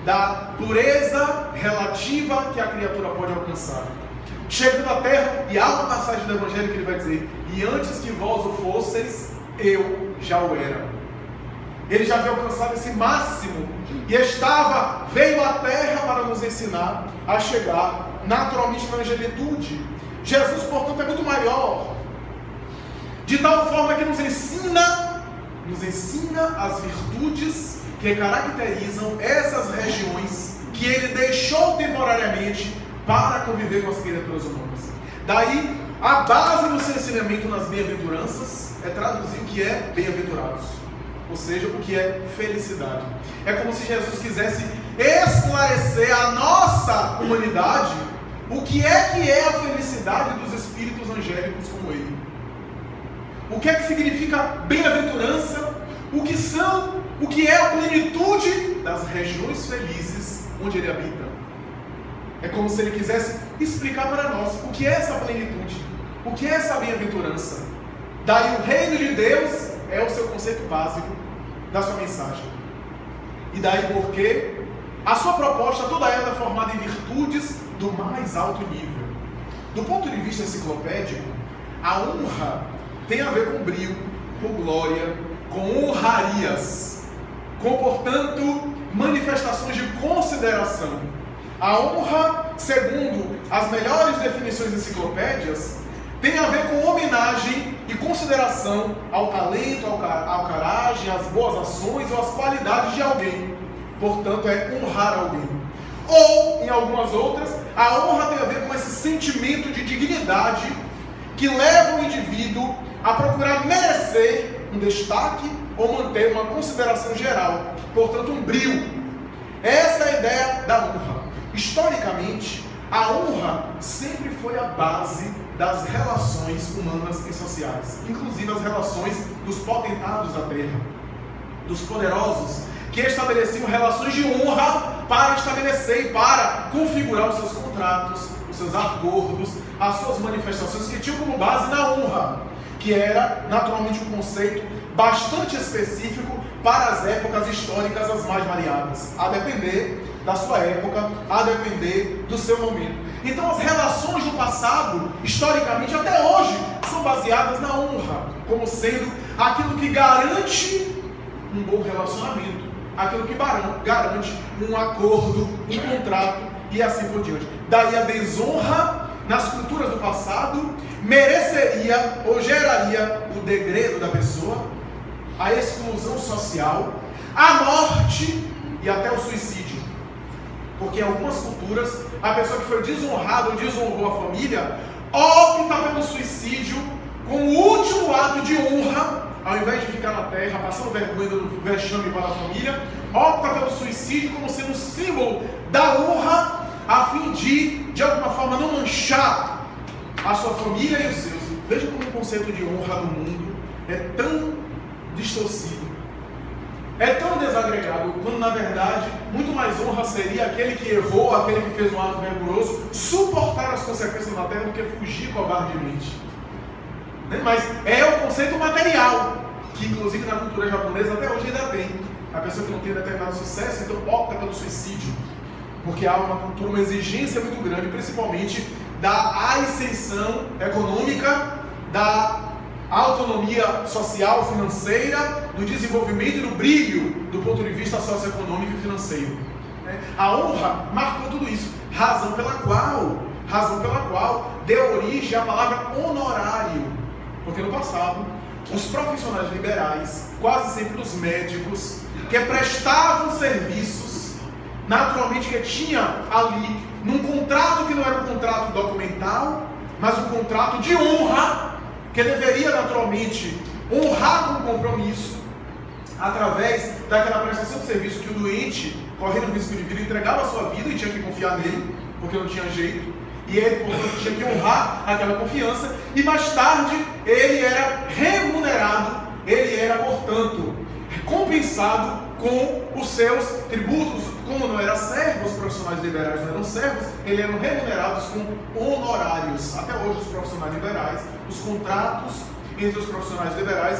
da pureza relativa que a criatura pode alcançar. Chegando à terra, e há uma passagem do Evangelho que ele vai dizer: e antes que vós o fosseis, eu já o era. Ele já havia alcançado esse máximo e veio à terra para nos ensinar a chegar naturalmente na angelitude. Jesus, portanto, é muito maior, de tal forma que nos ensina as virtudes que caracterizam essas regiões que ele deixou temporariamente para conviver com as criaturas humanas. Daí, a base do seu ensinamento nas bem-aventuranças é traduzir o que é bem-aventurados, ou seja, o que é felicidade. É como se Jesus quisesse esclarecer à nossa humanidade o que é a felicidade dos espíritos angélicos como ele. O que é que significa bem-aventurança? O que é a plenitude das regiões felizes onde ele habita. É como se ele quisesse explicar para nós o que é essa plenitude, o que é essa bem-aventurança. Daí o reino de Deus é o seu conceito básico da sua mensagem. E daí porque a sua proposta toda ela é formada em virtudes do mais alto nível. Do ponto de vista enciclopédico, a honra tem a ver com brio, com glória, com honrarias, com, portanto, manifestações de consideração. A honra, segundo as melhores definições enciclopédias, tem a ver com homenagem e consideração ao talento, ao coragem, às boas ações ou às qualidades de alguém. Portanto, é honrar alguém. Ou, em algumas outras, a honra tem a ver com esse sentimento de dignidade que leva o indivíduo a procurar merecer um destaque ou manter uma consideração geral. Portanto, um brio. Essa é a ideia da honra. Historicamente, a honra sempre foi a base das relações humanas e sociais, inclusive as relações dos potentados da terra, dos poderosos, que estabeleciam relações de honra para estabelecer e para configurar os seus contratos, os seus acordos, as suas manifestações, que tinham como base na honra, que era naturalmente um conceito bastante específico para as épocas históricas as mais variadas, a depender da sua época, a depender do seu momento. Então as relações do passado, historicamente até hoje, são baseadas na honra, como sendo aquilo que garante um bom relacionamento, aquilo que garante um acordo, um contrato e assim por diante. Daí a desonra nas culturas do passado mereceria ou geraria o degredo da pessoa, a exclusão social, a morte e até o suicídio. Porque em algumas culturas, a pessoa que foi desonrada ou desonrou a família opta pelo suicídio como o último ato de honra, ao invés de ficar na terra passando vergonha do vexame para a família, opta pelo suicídio como sendo símbolo da honra, a fim de alguma forma, não manchar a sua família e os seus. Veja como o conceito de honra no mundo é tão distorcido, é tão desagregado, quando na verdade muito mais honra seria aquele que errou, aquele que fez um ato vergonhoso, suportar as consequências na terra do que fugir covardemente. Mas é o conceito material, que inclusive na cultura japonesa até hoje ainda tem. A pessoa que não tem determinado sucesso, então opta pelo suicídio, porque há uma cultura, uma exigência muito grande, principalmente da ascensão econômica, da autonomia social, financeira, do desenvolvimento e do brilho do ponto de vista socioeconômico e financeiro. A honra marcou tudo isso, razão pela qual deu origem à palavra honorário, porque no passado os profissionais liberais, quase sempre os médicos, que prestavam serviços, naturalmente que tinha ali, num contrato que não era um contrato documental, mas um contrato de honra, que deveria naturalmente honrar com compromisso, através daquela prestação de serviço que o doente, correndo risco de vida, entregava a sua vida e tinha que confiar nele, porque não tinha jeito, e ele, portanto, tinha que honrar aquela confiança, e mais tarde ele era remunerado, ele era, portanto, compensado com os seus tributos. Como não era servo, os profissionais liberais não eram servos, eles eram remunerados com honorários. Até hoje os profissionais liberais, os contratos entre os profissionais liberais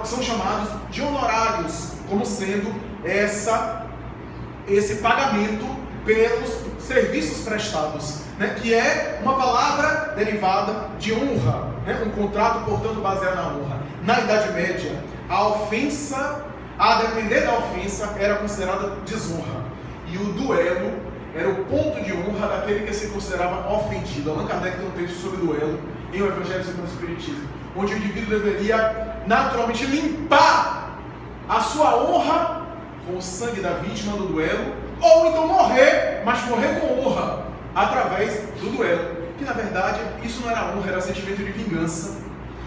são chamados de honorários, como sendo esse pagamento pelos serviços prestados, que é uma palavra derivada de honra, um contrato, portanto, baseado na honra. Na Idade Média, a ofensa a depender da ofensa, era considerada desonra. E o duelo era o ponto de honra daquele que se considerava ofendido. Allan Kardec tem um texto sobre duelo em O Evangelho segundo o Espiritismo, onde o indivíduo deveria naturalmente limpar a sua honra com o sangue da vítima do duelo, ou então morrer, mas morrer com honra, através do duelo. Que na verdade isso não era honra, era sentimento de vingança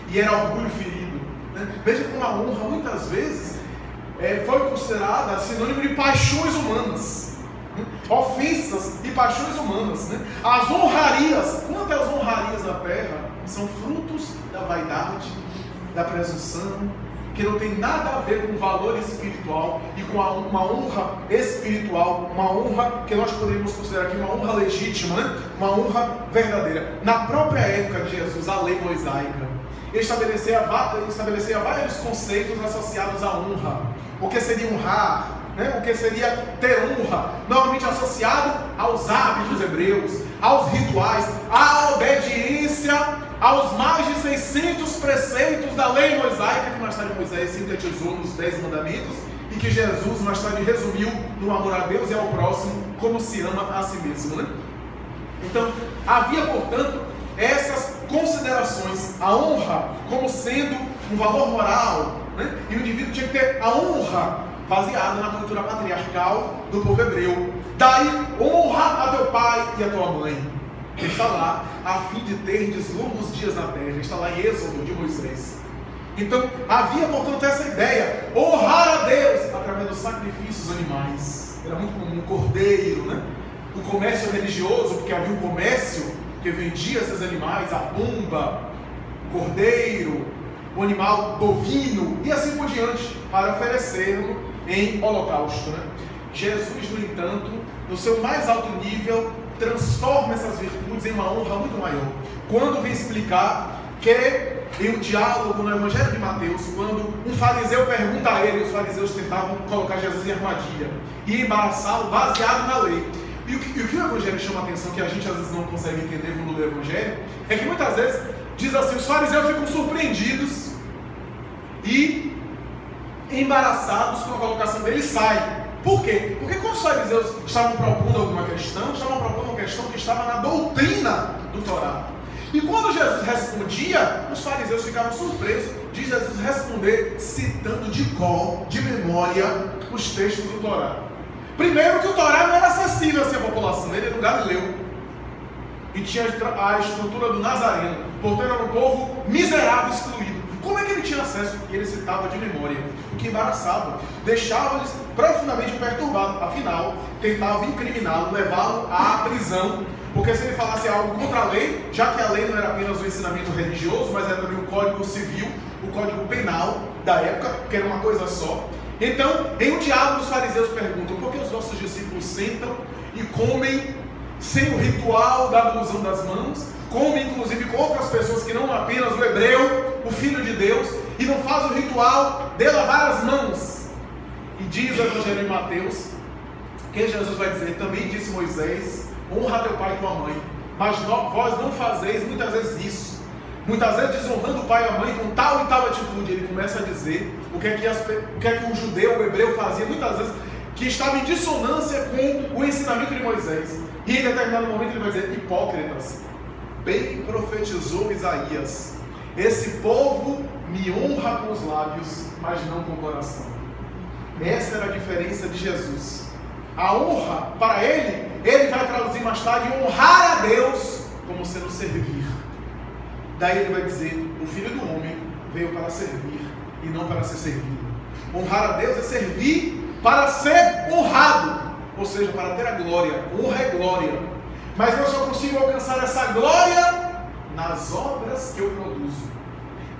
e era orgulho ferido, né? Veja como a honra muitas vezes foi considerada sinônimo de paixões humanas, né? Ofensas e paixões humanas, né? As honrarias, quantas honrarias na terra são frutos da vaidade, da presunção, que não tem nada a ver com o valor espiritual e com uma honra espiritual, uma honra que nós poderíamos considerar aqui uma honra legítima, né? Uma honra verdadeira. Na própria época de Jesus, a lei mosaica estabelecia vários conceitos associados à honra. O que seria honrar, né? O que seria ter honra, normalmente associado aos hábitos hebreus, aos rituais, à obediência aos mais de 600 preceitos da lei mosaica, que mais tarde Moisés sintetizou nos 10 mandamentos, e que Jesus mais tarde resumiu no amor a Deus e ao próximo, como se ama a si mesmo, né? Então, havia, portanto, essas considerações, a honra como sendo um valor moral, né? E o indivíduo tinha que ter a honra baseada na cultura patriarcal do povo hebreu. Daí, honra a teu pai e a tua mãe. Está lá, a fim de terdes longos dias na terra. Está lá em Êxodo de Moisés. Então, havia, portanto, essa ideia, honrar a Deus através dos sacrifícios animais. Era muito comum o cordeiro, né? O comércio religioso, porque havia um comércio que vendia esses animais, a pomba, o cordeiro, o animal bovino, e assim por diante, para oferecê-lo em holocausto, né? Jesus, no entanto, no seu mais alto nível, transforma essas virtudes em uma honra muito maior. Quando vem explicar que em um diálogo no Evangelho de Mateus, quando um fariseu pergunta a ele, os fariseus tentavam colocar Jesus em armadilha e embaraçá-lo baseado na lei. E o que o Evangelho chama a atenção, que a gente às vezes não consegue entender quando lê o Evangelho, é que muitas vezes diz assim, os fariseus ficam surpreendidos e embaraçados com a colocação dele e saem. Por quê? Porque quando os fariseus estavam propondo alguma questão, estavam propondo uma questão que estava na doutrina do Torá. E quando Jesus respondia, os fariseus ficavam surpresos de Jesus responder citando de cor, de memória, os textos do Torá. Primeiro que o Torá não era acessível assim à população, ele era um galileu. E tinha a estrutura do Nazareno, portanto era um povo miserável, excluído. Como é que ele tinha acesso? E ele citava de memória, o que embaraçava, deixava-lhes profundamente perturbados. Afinal, tentava incriminá-lo, levá-lo à prisão, porque se ele falasse algo contra a lei, já que a lei não era apenas um ensinamento religioso, mas era também o Código Civil, o Código Penal da época, que era uma coisa só. Então, em um diálogo, os fariseus perguntam, por que os nossos discípulos sentam e comem sem o ritual da ablusão das mãos, comem inclusive com outras pessoas que não apenas o hebreu, o Filho de Deus, e não faz o ritual de lavar as mãos? E diz o Evangelho de Mateus que Jesus vai dizer, também disse Moisés, honra teu pai e tua mãe, mas vós não fazeis muitas vezes isso, muitas vezes desonrando o pai e a mãe com tal e tal atitude. Ele começa a dizer o que é que o judeu, o hebreu fazia muitas vezes, que estava em dissonância com o ensinamento de Moisés. E em determinado momento ele vai dizer, hipócritas, bem profetizou Isaías, esse povo me honra com os lábios, mas não com o coração. Essa era a diferença de Jesus. A honra, para ele vai traduzir mais tarde honrar a Deus como sendo servir. Daí ele vai dizer, o Filho do Homem veio para servir e não para ser servido. Honrar a Deus é servir para ser honrado, ou seja, para ter a glória. Honra é glória. Mas eu só consigo alcançar essa glória nas obras que eu produzo,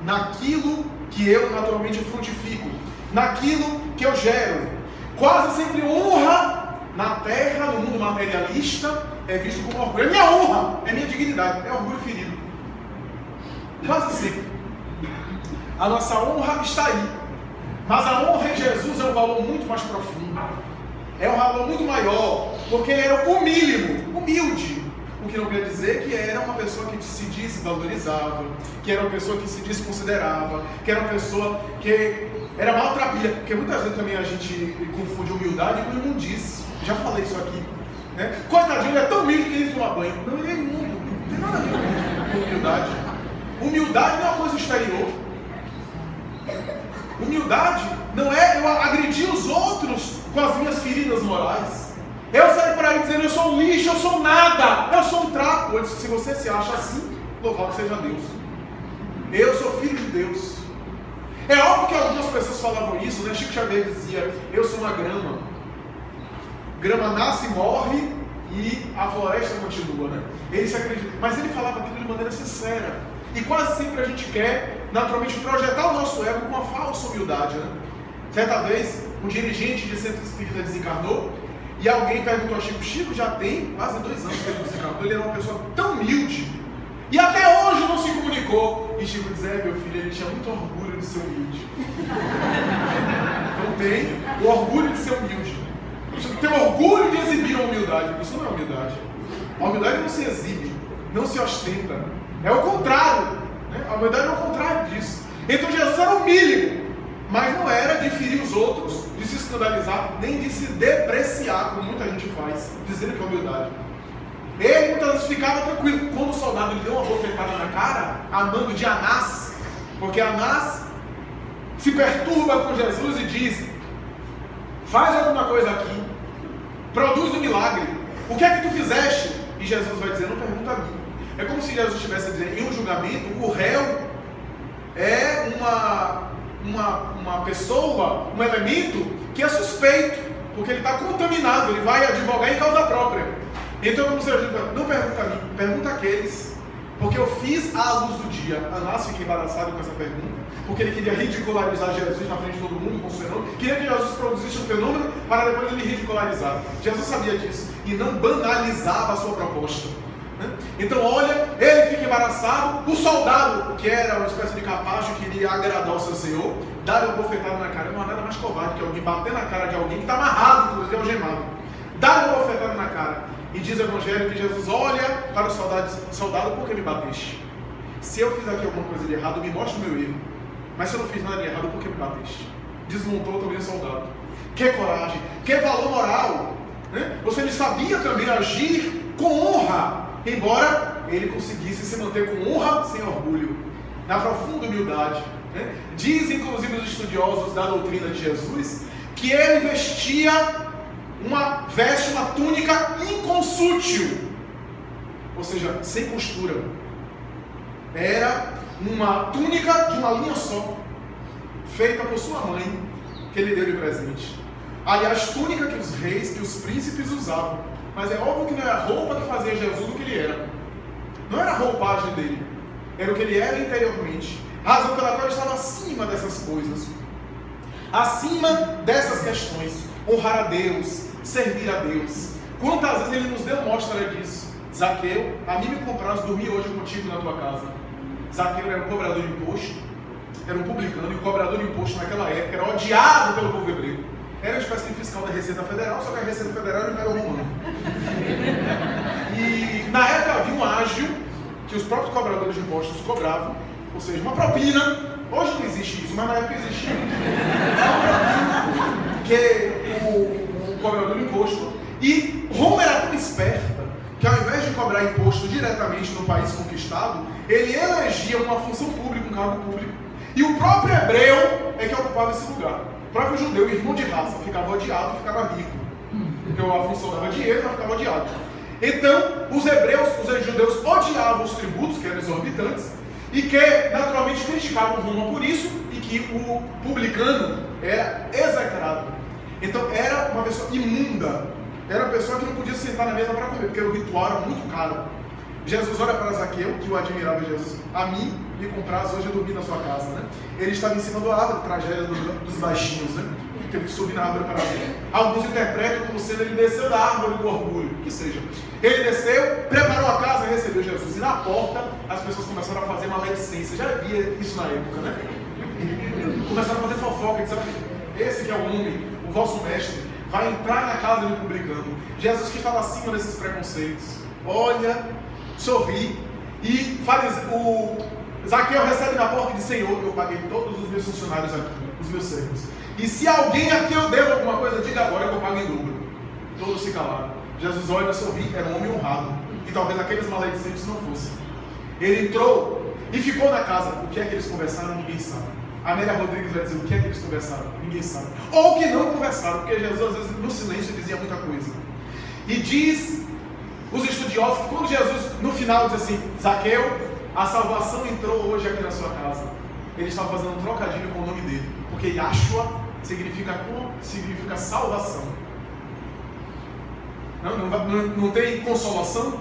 naquilo que eu naturalmente frutifico, naquilo que eu gero. Quase sempre honra na terra, no mundo materialista, é visto como orgulho. É minha honra, é minha dignidade, é orgulho ferido. Quase sempre. A nossa honra está aí. Mas a honra em Jesus é um valor muito mais profundo. É um valor muito maior, porque ele era humilde. O que não quer dizer que era uma pessoa que se desvalorizava, que era uma pessoa que se desconsiderava, que era uma pessoa que Era maltrapilha, porque muitas vezes também a gente confunde humildade com imundície. Já falei isso aqui, né? Coitadinho, ele é tão humilde que ele toma banho. Não, ele é imundo, não tem nada a ver com humildade. Humildade não é uma coisa exterior. Humildade não é eu agredir os outros com as minhas feridas morais. Eu saio por aí dizendo, eu sou um lixo, eu sou nada, eu sou um trapo. Eu disse, se você se acha assim, louvado seja Deus. Eu sou filho de Deus. É óbvio que algumas pessoas falavam isso, né? Chico Xavier dizia, eu sou uma grama. Grama nasce e morre e a floresta continua, né? Ele se acredita. Mas ele falava aquilo de maneira sincera. E quase sempre a gente quer, naturalmente, projetar o nosso ego com uma falsa humildade, né? Certa vez, um dirigente de centro espírita desencarnou e alguém perguntou a Chico, Chico já tem quase 2 anos que ele desencarnou, ele era uma pessoa tão humilde e até hoje não se comunicou. E Chico diz, meu filho, ele tinha muito orgulho de ser humilde. Então tem o orgulho de ser humilde. Você tem orgulho de exibir a humildade. Isso não é humildade. A humildade não se exibe, não se ostenta. É o contrário, né? A humildade é o contrário disso. Então Jesus era humilde, mas não era de ferir os outros, de se escandalizar, nem de se depreciar, como muita gente faz, dizendo que é humildade. Ele muitas vezes ficava tranquilo. Quando o soldado lhe deu uma bofetada na cara, a mando de Anás, porque Anás se perturba com Jesus e diz, faz alguma coisa aqui, produz um milagre, o que é que tu fizeste? E Jesus vai dizer, não pergunta a mim. É como se Jesus estivesse dizendo, em um julgamento, o réu é uma pessoa, um elemento que é suspeito, porque ele está contaminado, ele vai advogar em causa própria. Então, como se Jesus diz, não pergunta a mim, pergunta àqueles, porque eu fiz à luz do dia. Anás fica embaraçado com essa pergunta, porque ele queria ridicularizar Jesus na frente de todo mundo com o fenômeno, queria que Jesus produzisse um fenômeno para depois ele ridicularizar. Jesus sabia disso e não banalizava a sua proposta. Então olha, ele fica embaraçado, o soldado, que era uma espécie de capacho, queria agradar o seu senhor, dar uma bofetada na cara. Não há nada mais covarde que alguém bater na cara de alguém que está amarrado, inclusive algemado, dar uma bofetada na cara. E diz o Evangelho que Jesus olha para o soldado e diz, soldado, por que me bateste? Se eu fiz aqui alguma coisa de errado, me mostra o meu erro. Mas se eu não fiz nada de errado, por que me bateste? Desmontou também o soldado. Que coragem, que valor moral, né? Ele sabia também agir com honra, embora ele conseguisse se manter com honra sem orgulho, na profunda humildade, né? Diz inclusive os estudiosos da doutrina de Jesus que ele vestia uma túnica inconsútil, ou seja, sem costura. Era uma túnica de uma linha só, feita por sua mãe, que ele deu de presente. Aliás, túnica que os reis, que os príncipes usavam. Mas é óbvio que não era a roupa que fazia Jesus o que ele era. Não era a roupagem dele. Era o que ele era interiormente. A razão pela qual ele estava acima dessas coisas. Acima dessas questões. Honrar a Deus, servir a Deus. Quantas vezes ele nos deu mostra disso? Zaqueu, a mim me compraste dormir hoje contigo na tua casa. Zaqueu era um cobrador de imposto, era um publicano, e o cobrador de imposto naquela época era odiado pelo povo hebreu. Era uma espécie de fiscal da Receita Federal, só que a Receita Federal era o Império Romano. E na época havia um ágio que os próprios cobradores de impostos cobravam, ou seja, uma propina. Hoje não existe isso, mas na época existia. Uma propina que o cobrador de imposto. E Roma era tão esperta que ao invés de cobrar imposto diretamente no país conquistado, ele elegia uma função pública, um cargo público. E o próprio hebreu é que ocupava esse lugar. O próprio judeu, irmão de raça, ficava odiado e ficava rico. Porque a função dava dinheiro, mas ficava odiado. Então, os judeus odiavam os tributos, que eram exorbitantes, e que naturalmente criticavam Roma por isso, e que o publicano era execrado. Então, era uma pessoa imunda. Era uma pessoa que não podia sentar na mesa para comer, porque o ritual era muito caro. Jesus olha para Zaqueu, que o admirava Jesus. A mim, me compras hoje, eu dormi na sua casa, né? Ele estava em cima da árvore, tragédia dos baixinhos, né? Teve que subir na árvore para ver. Alguns interpretam como sendo ele desceu da árvore do orgulho, que seja. Ele desceu, preparou a casa e recebeu Jesus. E na porta, as pessoas começaram a fazer maledicência. Já havia isso na época, né? Começaram a fazer fofoca, e disseram, esse que é o homem, o vosso mestre, vai entrar na casa do publicano. Jesus que estava acima desses preconceitos. Olha, sorri. E Zaqueu recebe na porta e diz: Senhor, eu paguei todos os meus funcionários aqui, os meus servos. E se alguém aqui eu devo alguma coisa, diga agora que eu pago em dobro. Todos se calaram. Jesus olha e sorri, era um homem honrado. E talvez aqueles maledicentes não fossem. Ele entrou e ficou na casa. O que é que eles conversaram? Ninguém sabe. A Amélia Rodrigues vai dizer: o que é que eles conversaram? Ninguém sabe. Ou que não conversaram, porque Jesus às vezes no silêncio dizia muita coisa. E diz os estudiosos que quando Jesus no final diz assim: Zaqueu, a salvação entrou hoje aqui na sua casa, ele estava fazendo um trocadilho com o nome dele, porque Yahshua significa salvação. Não tem consolação?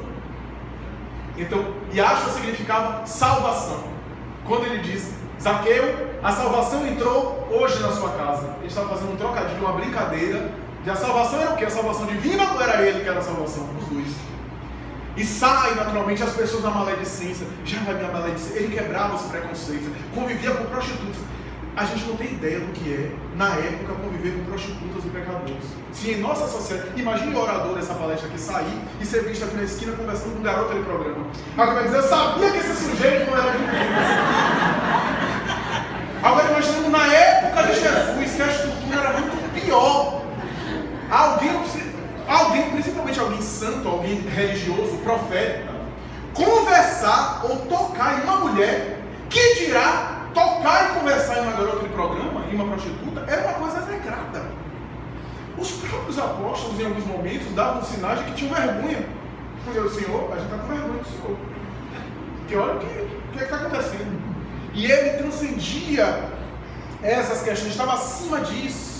Então, Yahshua significava salvação. Quando ele diz: Zaqueu, a salvação entrou hoje na sua casa, ele estava fazendo um trocadilho, uma brincadeira. E a salvação era o quê? A salvação divina ou era ele que era a salvação? Os dois. E sai naturalmente as pessoas da maledicência. Já vai minha maledicência. Ele quebrava os preconceitos, convivia com prostitutas. A gente não tem ideia do que é, na época, conviver com prostitutas e pecadores. Se em nossa sociedade, imagine o orador dessa palestra aqui sair e ser visto aqui na esquina conversando com um garoto de programa. Agora vai dizer: eu sabia que esse sujeito não era de Deus. Agora imaginando na época de Jesus, que a estrutura era muito pior. Alguém, principalmente alguém santo, alguém religioso, profeta, conversar ou tocar em uma mulher, que dirá tocar e conversar em uma garota de programa, em uma prostituta, era uma coisa execrada. Os próprios apóstolos, em alguns momentos, davam sinais de que tinham vergonha. Porque o Senhor, a gente está com vergonha do Senhor. Porque olha o que está acontecendo. E ele transcendia essas questões, estava acima disso.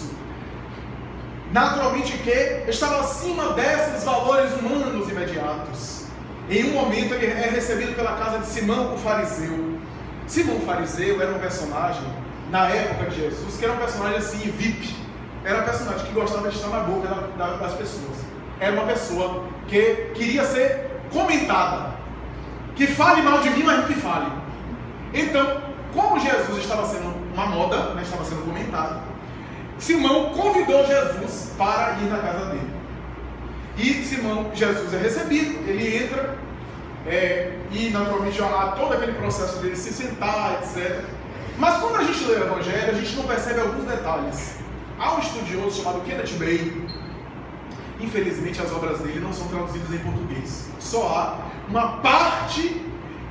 Naturalmente que estava acima desses valores humanos imediatos. Em um momento ele é recebido pela casa de Simão o fariseu. Simão o fariseu era um personagem, na época de Jesus, que era um personagem assim, VIP. Era um personagem que gostava de estar na boca das pessoas. Era uma pessoa que queria ser comentada. Que fale mal de mim, mas que fale. Então, como Jesus estava sendo uma moda, estava sendo comentado, Simão convidou Jesus para ir na casa dele. E Jesus é recebido, ele entra, e naturalmente há todo aquele processo dele se sentar, etc. Mas quando a gente lê o Evangelho, a gente não percebe alguns detalhes. Há um estudioso chamado Kenneth Bey. Infelizmente as obras dele não são traduzidas em português. Só há uma parte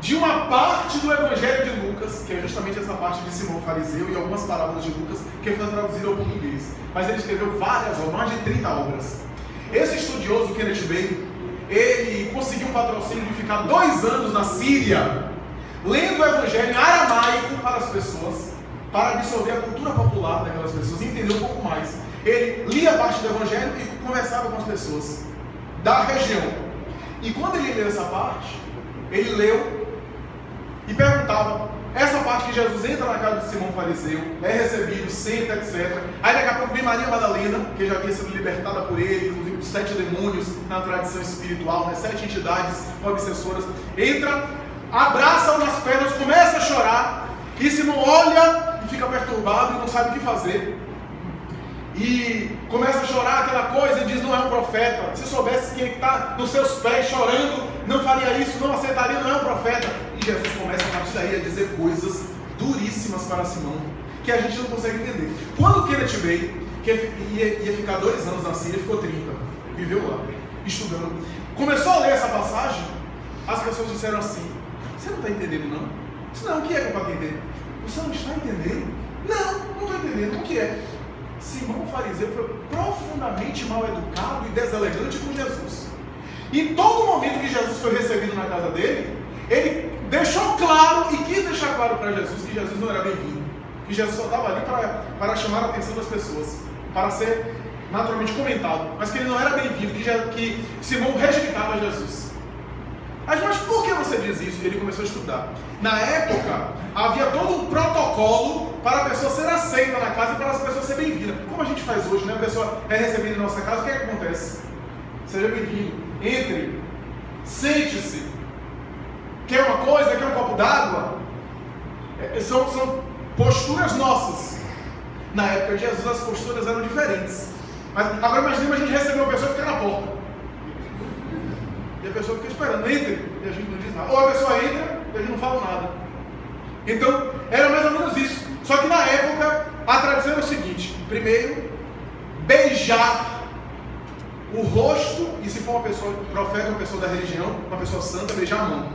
do Evangelho de Lucas, que é justamente essa parte de Simão fariseu, e algumas parábolas de Lucas, que foi traduzida ao português. Mas ele escreveu várias obras, mais de 30 obras. Esse estudioso, Kenneth Bey, ele conseguiu um patrocínio de ficar 2 anos na Síria, lendo o Evangelho em aramaico para as pessoas, para absorver a cultura popular daquelas pessoas e entender um pouco mais. Ele lia parte do Evangelho e conversava com as pessoas da região. E quando ele leu essa parte, ele leu e perguntava, essa parte que Jesus entra na casa de Simão fariseu, é recebido, senta, etc. Aí daqui a pouco vem Maria Madalena, que já havia sido libertada por ele, inclusive de 7 demônios na tradição espiritual, 7 entidades obsessoras, entra, abraça-o nas pernas, começa a chorar, e Simão olha e fica perturbado e não sabe o que fazer. E começa a chorar aquela coisa e diz: não é um profeta. Se soubesse quem está nos seus pés chorando, não faria isso, não aceitaria, não é um profeta. E Jesus começa a partir daí a dizer coisas duríssimas para Simão, que a gente não consegue entender. Quando Kenneth Bey, que ia ficar 2 anos na Síria, ficou 30, viveu lá, estudando, começou a ler essa passagem, as pessoas disseram assim: você não está entendendo não? Disse: não, o que é que eu para entender? Você não está entendendo? Não estou entendendo, o que é? Simão fariseu foi profundamente mal educado e deselegante com Jesus. Em todo momento que Jesus foi recebido na casa dele, ele deixou claro e quis deixar claro para Jesus que Jesus não era bem-vindo, que Jesus só estava ali para chamar a atenção das pessoas, para ser naturalmente comentado, mas que ele não era bem-vindo, que Simão rejeitava Jesus. Mas por que você diz isso? Ele começou a estudar. Na época, havia todo um protocolo para a pessoa ser aceita na casa e para as pessoas serem bem-vindas. Como a gente faz hoje, né? A pessoa é recebida em nossa casa, o que é que acontece? Seja bem-vindo, entre, sente-se. Quer uma coisa? Quer um copo d'água? São posturas nossas. Na época de Jesus, as posturas eram diferentes. Mas agora imagina a gente receber uma pessoa e ficar na porta. E a pessoa fica esperando, entra, e a gente não diz nada. Ou a pessoa entra e a gente não fala nada. Então, era mais ou menos isso. Só que na época, a tradição era o seguinte: primeiro, beijar o rosto, e se for uma pessoa profeta, uma pessoa da religião, uma pessoa santa, beijar a mão.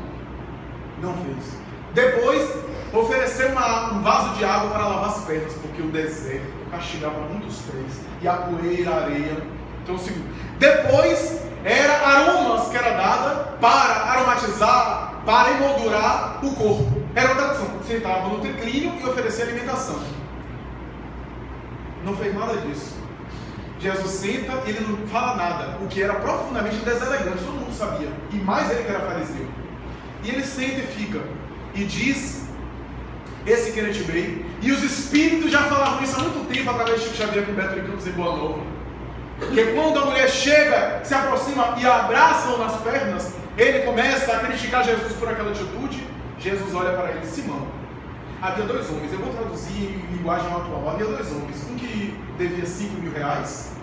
Não fez. Depois, oferecer um vaso de água para lavar as pernas, porque o deserto castigava muitos pés, e a poeira, a areia. Então, segundo. Depois, era aromas que era dada para aromatizar, para emoldurar o corpo. Era uma tradição. Sentava no triclínio e oferecia alimentação. Não fez nada disso. Jesus senta e ele não fala nada, o que era profundamente deselegante, todo mundo sabia, e mais ele que era fariseu. E ele senta e fica, e diz esse Kenneth Bey, e os espíritos já falavam isso há muito tempo através de Chico Xavier com Beto de Campos em Boa Nova, que quando a mulher chega, se aproxima e abraça-o nas pernas, ele começa a criticar Jesus por aquela atitude. Jesus olha para ele: Simão, havia dois homens, eu vou traduzir em linguagem atual, havia dois homens, um que devia R$5.000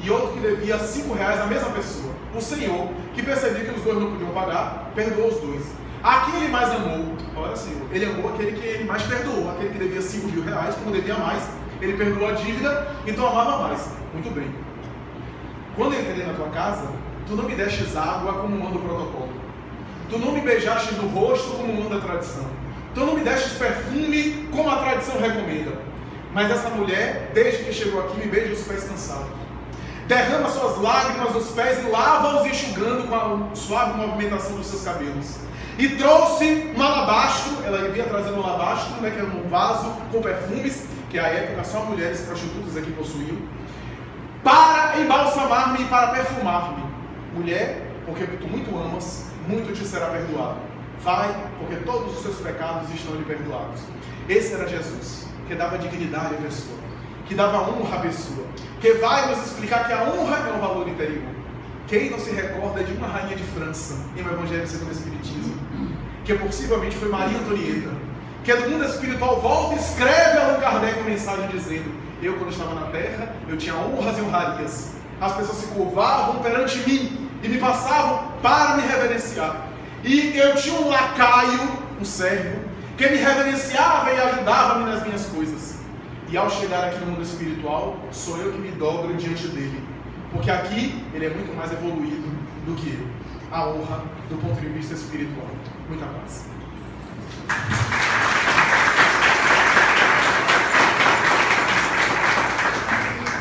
e outro que devia R$5 à mesma pessoa. O Senhor, que percebia que os dois não podiam pagar, perdoou os dois. A quem ele mais amou? Olha, Senhor, ele amou aquele que ele mais perdoou, aquele que devia R$5.000, como devia mais, ele perdoou a dívida, então amava mais. Muito bem. Quando eu entrei na tua casa, tu não me destes água como manda o protocolo, tu não me beijaste no rosto como manda a tradição, tu não me destes perfume como a tradição recomenda. Mas essa mulher, desde que chegou aqui, me beija os pés cansados, derrama suas lágrimas nos pés e lava-os enxugando com a suave movimentação dos seus cabelos. E trouxe um alabastro, ela vinha trazendo um alabastro, que era um vaso com perfumes, que à época só mulheres prostitutas aqui possuíam, para embalsamar-me e para perfumar-me. Mulher, porque tu muito amas, muito te será perdoado. Vai, porque todos os seus pecados estão lhe perdoados. Esse era Jesus, que dava dignidade à pessoa, que dava honra à pessoa, que vai nos explicar que a honra é um valor interior. Quem não se recorda de uma rainha de França, em um Evangelho segundo o Espiritismo, que possivelmente foi Maria Antonieta, que do mundo espiritual volta e escreve a Allan Kardec uma mensagem dizendo: eu, quando estava na terra, eu tinha honras e honrarias, as pessoas se curvavam perante mim e me passavam para me reverenciar, e eu tinha um lacaio, um servo, que me reverenciava e ajudava-me nas minhas coisas. E ao chegar aqui no mundo espiritual, sou eu que me dobro diante dele, porque aqui ele é muito mais evoluído do que eu. A honra do ponto de vista espiritual. Muita paz.